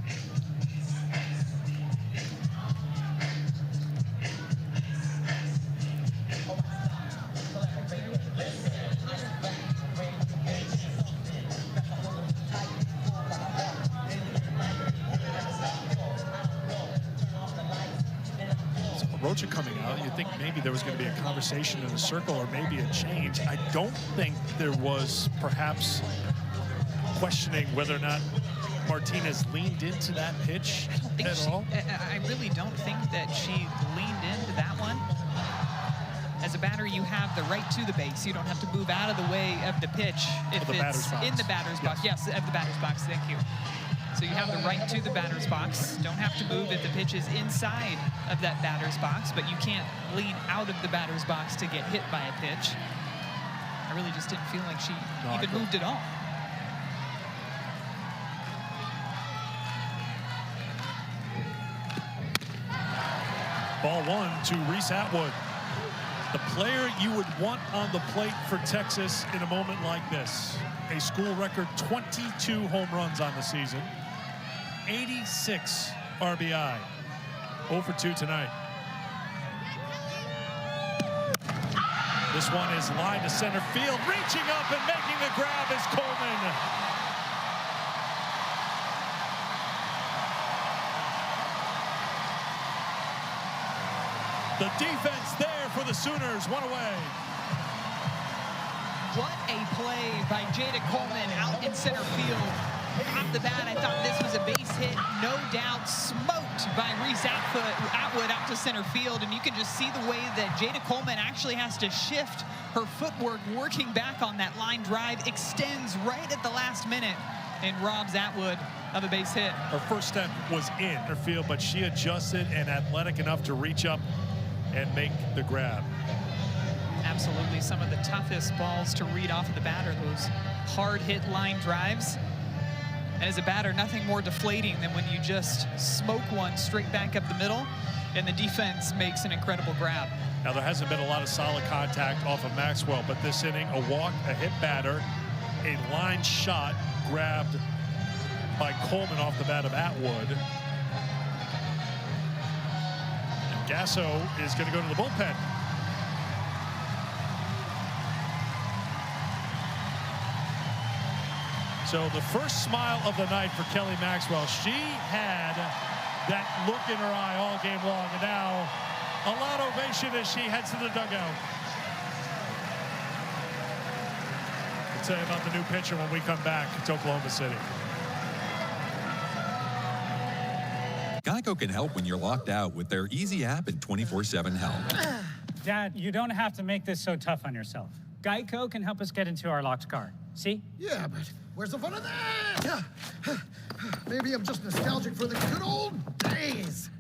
Speaker 2: Rocha coming out, you'd think maybe there was going to be a conversation in the circle or maybe a change. I don't think there was perhaps questioning whether or not Martinez leaned into that pitch at all.
Speaker 1: I really don't think that she leaned into that one. As a batter, you have the right to the base. You don't have to move out of the way of the pitch if it's in the batter's box. Yes, of the batter's box. Thank you. So you have the right to the batter's box. Don't have to move if the pitch is inside of that batter's box, but you can't lean out of the batter's box to get hit by a pitch. I really just didn't feel like she even moved at all.
Speaker 2: Ball 1 to Reese Atwood. The player you would want on the plate for Texas in a moment like this. A school record 22 home runs on the season. 86 RBI. 0 for 2 tonight. This one is lined to center field. Reaching up and making the grab is Coleman. The defense there for the Sooners. One away.
Speaker 1: What a play by Jada Coleman out in center field. Off the bat, I thought this was a base hit. No doubt, smoked by Reese Atwood out to center field, and you can just see the way that Jada Coleman actually has to shift her footwork, working back on that line drive, extends right at the last minute, and robs Atwood of a base hit.
Speaker 2: Her first step was in her field, but she adjusted and athletic enough to reach up and make the grab.
Speaker 1: Absolutely some of the toughest balls to read off of the batter, those hard hit line drives. And as a batter, nothing more deflating than when you just smoke one straight back up the middle and the defense makes an incredible grab.
Speaker 2: Now, there hasn't been a lot of solid contact off of Maxwell, but this inning, a walk, a hit batter, a line shot grabbed by Coleman off the bat of Atwood. And Gasso is going to go to the bullpen. So the first smile of the night for Kelly Maxwell. She had that look in her eye all game long, and now a loud ovation as she heads to the dugout. We'll tell you about the new pitcher when we come back to Oklahoma City.
Speaker 5: Geico can help when you're locked out with their easy app and 24/7 help.
Speaker 6: Dad, you don't have to make this so tough on yourself. Geico can help us get into our locked car. See?
Speaker 7: Yeah, but where's the fun of that? Maybe I'm just nostalgic for the good old days.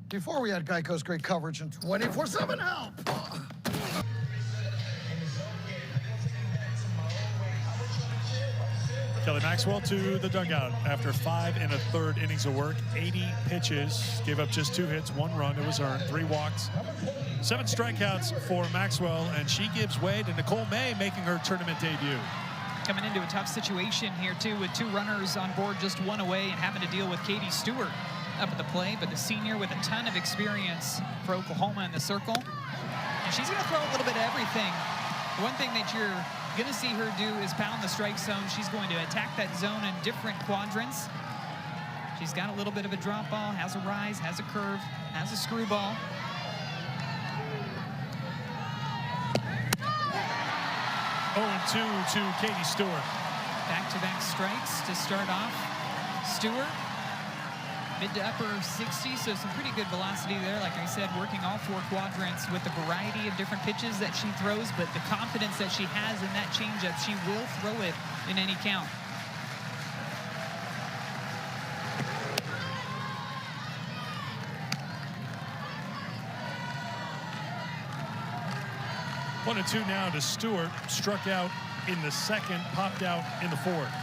Speaker 7: Before we had Geico's great coverage and 24/7 help.
Speaker 2: Kelly Maxwell to the dugout after 5 1/3 innings of work, 80 pitches, gave up just 2 hits, 1 run. It was earned, 3 walks, 7 strikeouts for Maxwell, and she gives way to Nicole May making her tournament debut.
Speaker 1: Coming into a tough situation here, too, with 2 runners on board, just 1 away, and having to deal with Katie Stewart up at the plate, but the senior with a ton of experience for Oklahoma in the circle. And she's going to throw a little bit of everything. One thing that you're going to see her do is pound the strike zone. She's going to attack that zone in different quadrants. She's got a little bit of a drop ball, has a rise, has a curve, has a screwball.
Speaker 2: Oh, 2 to Katie Stewart.
Speaker 1: Back-to-back strikes to start off. Stewart, mid to upper 60s, so some pretty good velocity there. Like I said, working all 4 quadrants with the variety of different pitches that she throws, but the confidence that she has in that changeup, she will throw it in any count.
Speaker 2: One and 2 now to Stewart. Struck out in the second, popped out in the fourth.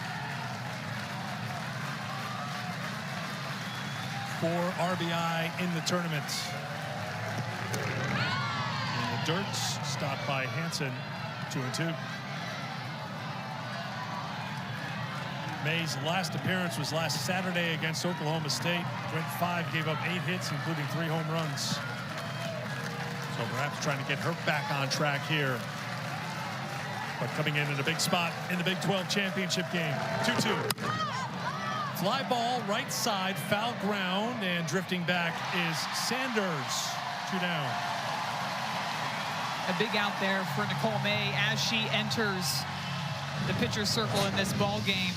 Speaker 2: 4 RBI in the tournament. And the Dirts stopped by Hansen, 2 and 2. May's last appearance was last Saturday against Oklahoma State. Went 5, gave up 8 hits, including 3 home runs. So perhaps trying to get her back on track here. But coming in a big spot in the Big 12 championship game. 2-2. Fly ball, right side, foul ground, and drifting back is Sanders. 2 down.
Speaker 1: A big out there for Nicole May as she enters the pitcher's circle in this ball game.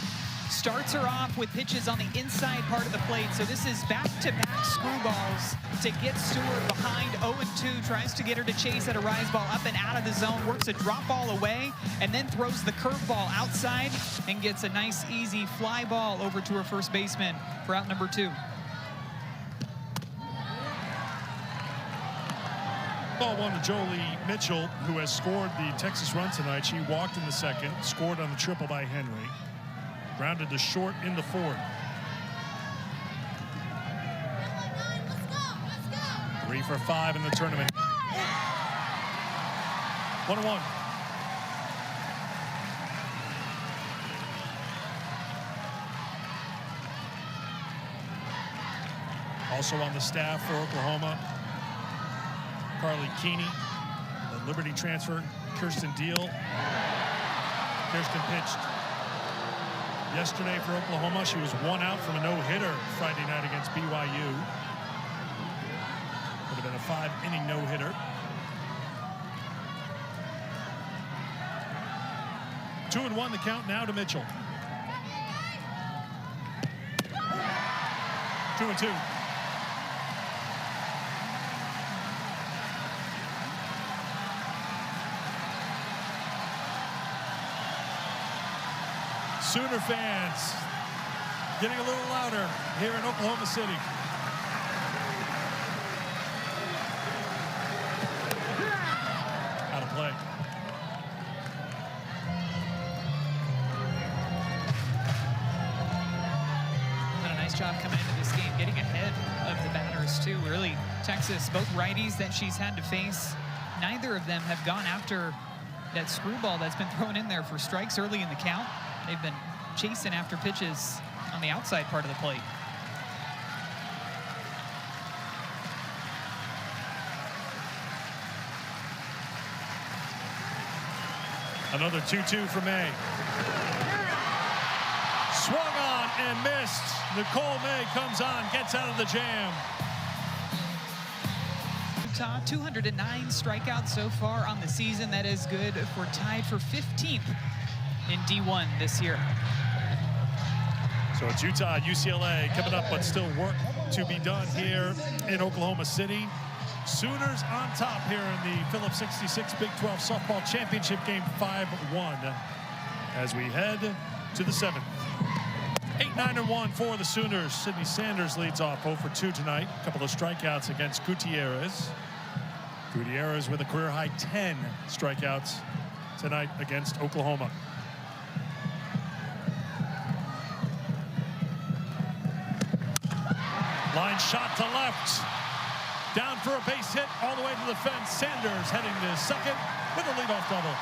Speaker 1: Starts her off with pitches on the inside part of the plate. So this is back-to-back screwballs to get Stewart behind 0-2. Tries to get her to chase at a rise ball up and out of the zone. Works a drop ball away and then throws the curveball outside and gets a nice, easy fly ball over to her first baseman for out number 2.
Speaker 2: Ball 1 to Jolie Mitchell, who has scored the Texas run tonight. She walked in the second, scored on the triple by Henry. Grounded to short in the fourth. 3 for 5 in the tournament. 1-1. Also on the staff for Oklahoma, Carly Keeney, the Liberty transfer, Kirsten Deal. Kirsten pitched yesterday for Oklahoma. She was 1 out from a no-hitter Friday night against BYU. Would have been a 5-inning no-hitter. 2-1 the count now to Mitchell. 2-2. Sooner fans getting a little louder here in Oklahoma City. Out of play.
Speaker 1: Done a nice job coming into this game, getting ahead of the batters too. Really, Texas, both righties that she's had to face, neither of them have gone after that screwball that's been thrown in there for strikes early in the count. They've been chasing after pitches on the outside part of the plate.
Speaker 2: Another 2-2 for May. Swung on and missed. Nicole May comes on, gets out of the jam.
Speaker 1: Utah, 209 strikeouts so far on the season. That is good. We're tied for 15th in D1 this year.
Speaker 2: So it's Utah, UCLA coming up, but still work to be done here in Oklahoma City. Sooners on top here in the Phillips 66 Big 12 Softball Championship game 5-1 as we head to the 7th. 8-9-1 for the Sooners. Sydney Sanders leads off 0 for 2 tonight. A couple of strikeouts against Gutierrez. Gutierrez with a career high 10 strikeouts tonight against Oklahoma. Line shot to left. Down for a base hit all the way to the fence. Sanders heading to second with a leadoff double.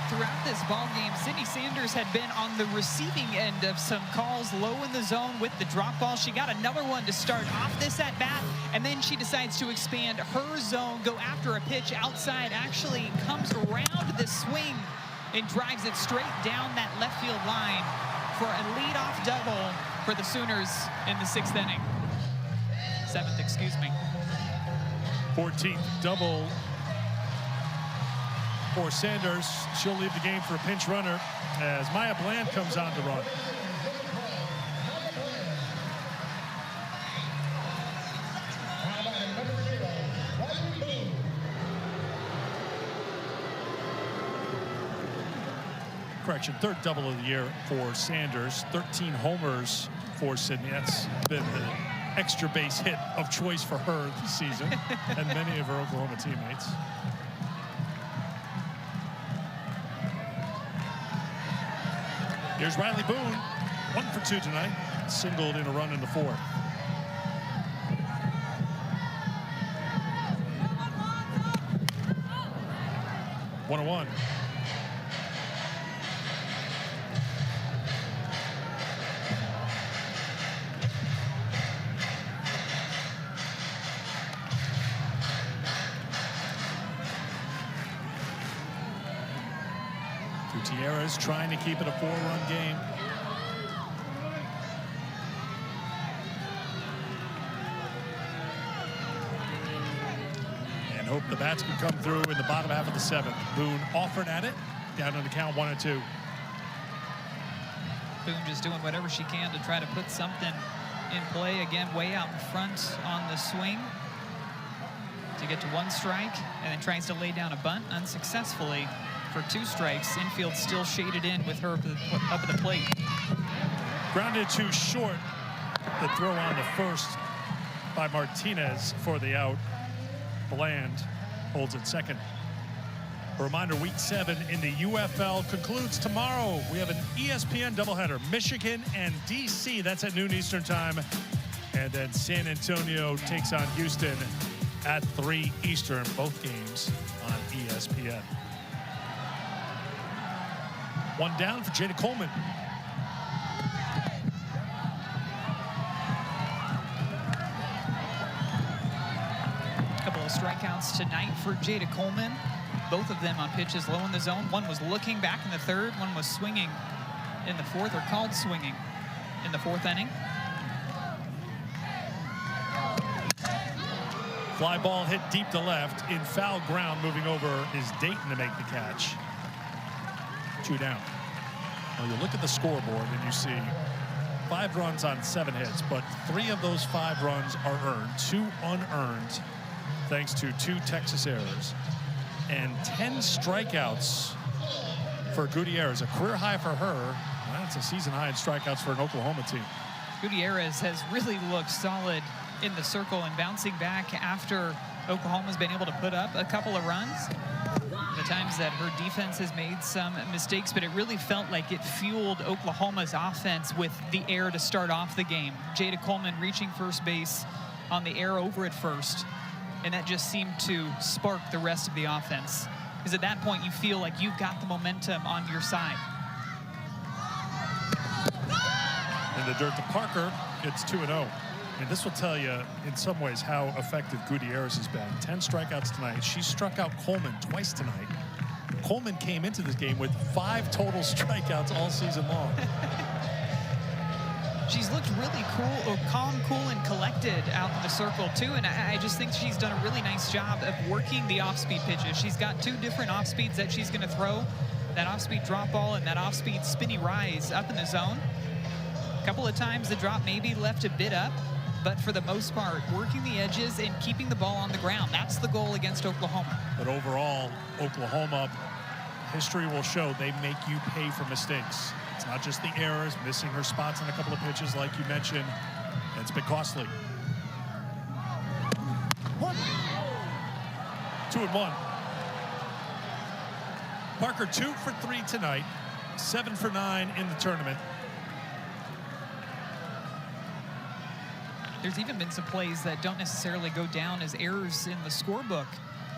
Speaker 1: Throughout this ball game, Sydney Sanders had been on the receiving end of some calls low in the zone with the drop ball. She got another one to start off this at bat, and then she decides to expand her zone, go after a pitch outside, actually comes around the swing and drives it straight down that left field line for a leadoff double for the Sooners in the 6th inning. 7th, excuse me.
Speaker 2: 14th double for Sanders. She'll leave the game for a pinch runner as Maya Bland comes on to run. Correction, 3rd double of the year for Sanders. 13 homers for Sydney. That's been the extra base hit of choice for her this season and many of her Oklahoma teammates. Here's Riley Boone, 1 for 2 tonight. Singled in a run in the 4th. One and 1. Gutierrez trying to keep it a 4-run game. And hope the bats can come through in the bottom half of the 7th. Boone offered at it, down on the count 1-2.
Speaker 1: Boone just doing whatever she can to try to put something in play. Again, way out in front on the swing to get to 1 strike, and then tries to lay down a bunt unsuccessfully for 2 strikes. Infield still shaded in with her up at the plate.
Speaker 2: Grounded to short. The throw on the first by Martinez for the out. Bland holds it second. A reminder, week 7 in the UFL concludes tomorrow. We have an ESPN doubleheader. Michigan and DC, that's at noon Eastern time. And then San Antonio takes on Houston at 3 Eastern, both games on ESPN. 1 down for Jada Coleman.
Speaker 1: A couple of strikeouts tonight for Jada Coleman. Both of them on pitches low in the zone. One was looking back in the 3rd. One was swinging in the 4th, or called swinging in the 4th inning.
Speaker 2: Fly ball hit deep to left in foul ground. Moving over is Dayton to make the catch. 2 down. Well, you look at the scoreboard and you see 5 runs on 7 hits, but 3 of those 5 runs are earned, 2 unearned, thanks to 2 Texas errors. and 10 strikeouts for Gutierrez, a career high for her. That's a season high in strikeouts for an Oklahoma team.
Speaker 1: Gutierrez has really looked solid in the circle and bouncing back after Oklahoma's been able to put up a couple of runs. The times that her defense has made some mistakes, but it really felt like it fueled Oklahoma's offense with the air to start off the game. Jada Coleman reaching first base on the air over at first, and that just seemed to spark the rest of the offense. Because at that point, you feel like you've got the momentum on your side.
Speaker 2: In the dirt to Parker, it's 2-0. And this will tell you, in some ways, how effective Gutierrez has been. 10 strikeouts tonight. She struck out Coleman twice tonight. Coleman came into this game with 5 total strikeouts all season long.
Speaker 1: She's looked really cool, or calm, cool, and collected out in the circle, too. And I just think she's done a really nice job of working the off-speed pitches. She's got 2 different off-speeds that she's going to throw. That off-speed drop ball and that off-speed spinny rise up in the zone. A couple of times the drop maybe left a bit up, but for the most part, working the edges and keeping the ball on the ground. That's the goal against Oklahoma.
Speaker 2: But overall, Oklahoma, history will show they make you pay for mistakes. It's not just the errors, missing her spots on a couple of pitches like you mentioned. It's been costly. 2-1. Parker 2 for 3 tonight, 7 for 9 in the tournament.
Speaker 1: There's even been some plays that don't necessarily go down as errors in the scorebook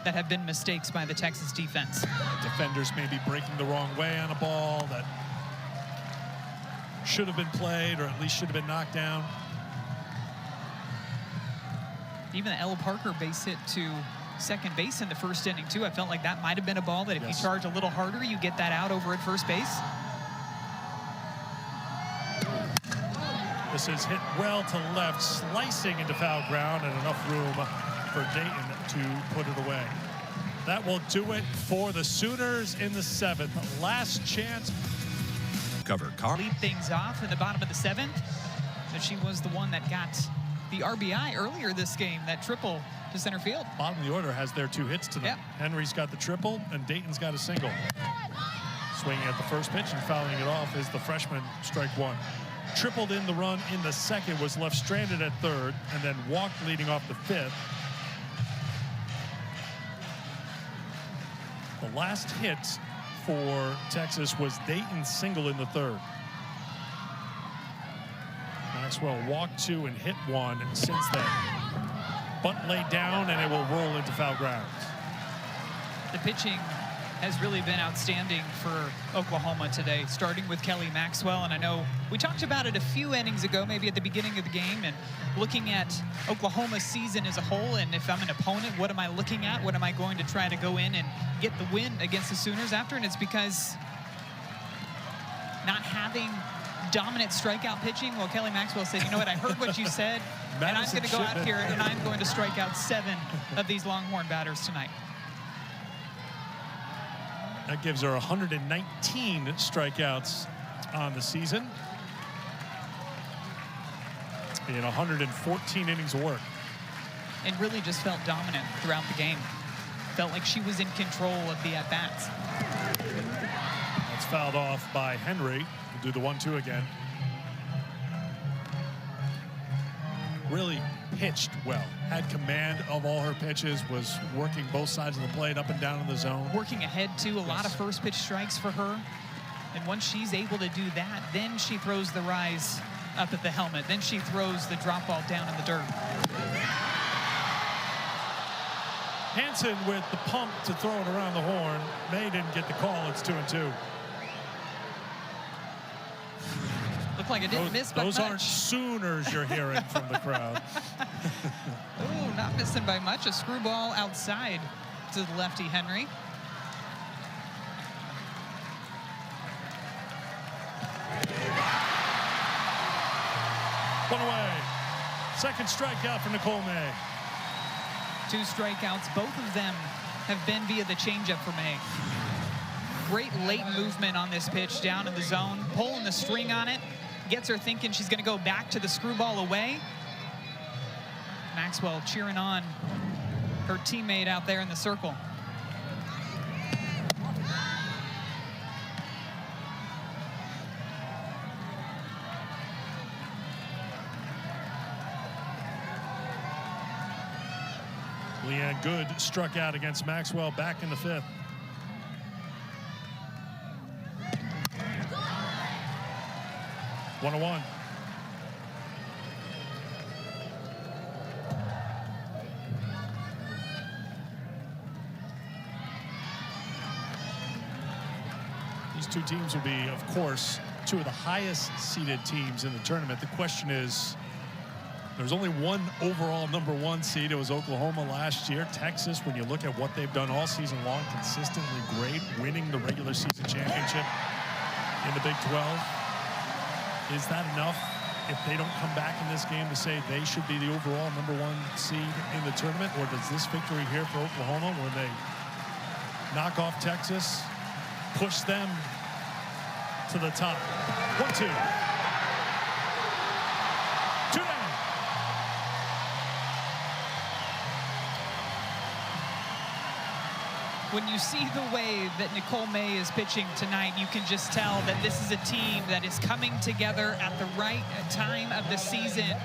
Speaker 1: that have been mistakes by the Texas defense.
Speaker 2: Defenders may be breaking the wrong way on a ball that should have been played, or at least should have been knocked down.
Speaker 1: Even the Ella Parker base hit to second base in the first inning, too. I felt like that might have been a ball that if you charge a little harder, you get that out over at first base.
Speaker 2: This is hit well to left, slicing into foul ground, and enough room for Dayton to put it away. That will do it for the Sooners in the 7th. Last chance.
Speaker 5: Cover.
Speaker 1: Lead things off in the bottom of the 7th. But she was the one that got the RBI earlier this game, that triple to center field.
Speaker 2: Bottom of the order has their 2 hits tonight.
Speaker 1: Yep.
Speaker 2: Henry's got the triple, and Dayton's got a single. Swinging at the first pitch and fouling it off is the freshman, strike 1. Tripled in the run in the 2nd, was left stranded at 3rd, and then walked leading off the 5th. The last hit for Texas was Dayton's single in the 3rd. Maxwell walked 2 and hit 1 since then. Bunt laid down, and it will roll into foul ground.
Speaker 1: The pitching has really been outstanding for Oklahoma today, starting with Kelly Maxwell. And I know we talked about it a few innings ago, maybe at the beginning of the game, and looking at Oklahoma's season as a whole. And if I'm an opponent, what am I looking at? What am I going to try to go in and get the win against the Sooners after? And it's because not having dominant strikeout pitching, well, Kelly Maxwell said, you know what, I heard what you said, and I'm going to go out here and I'm going to strike out 7 of these Longhorn batters tonight.
Speaker 2: That gives her 119 strikeouts on the season in 114 innings of work.
Speaker 1: And really just felt dominant throughout the game. Felt like she was in control of the at-bats.
Speaker 2: That's fouled off by Henry. We'll do the 1-2 again. Really pitched well. Had command of all her pitches, was working both sides of the plate, up and down in the zone.
Speaker 1: Working ahead, too, a lot of first pitch strikes for her. And once she's able to do that, then she throws the rise up at the helmet. Then she throws the drop ball down in the dirt.
Speaker 2: Hansen with the pump to throw it around the horn. May didn't get the call. It's 2-2.
Speaker 1: Looked like it didn't miss by much.
Speaker 2: Those aren't Sooners you're hearing from the crowd.
Speaker 1: Oh, not missing by much. A screwball outside to the lefty Henry.
Speaker 2: One away. Second strikeout for Nicole May.
Speaker 1: 2 strikeouts. Both of them have been via the changeup for May. Great late movement on this pitch down in the zone. Pulling the string on it. Gets her thinking she's going to go back to the screwball away. Maxwell cheering on her teammate out there in the circle.
Speaker 2: Leanne Good struck out against Maxwell back in the 5th. One on one. These two teams will be, of course, two of the highest seeded teams in the tournament. The question is, there's only one overall #1 seed. It was Oklahoma last year. Texas, when you look at what they've done all season long, consistently great, winning the regular season championship in the Big 12. Is that enough if they don't come back in this game to say they should be the overall #1 seed in the tournament? Or does this victory here for Oklahoma, where they knock off Texas, push them to the top? 1-2. 2 down.
Speaker 1: When you see the way that Nicole May is pitching tonight, you can just tell that this is a team that is coming together at the right time of the season.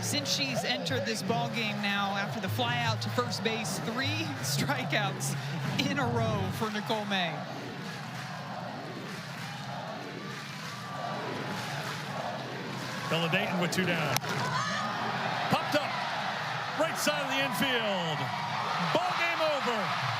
Speaker 1: Since she's entered this ball game now, after the fly out to first base, 3 strikeouts in a row for Nicole May.
Speaker 2: Bella Dayton with 2 down. Popped up, right side of the infield. Ball game over.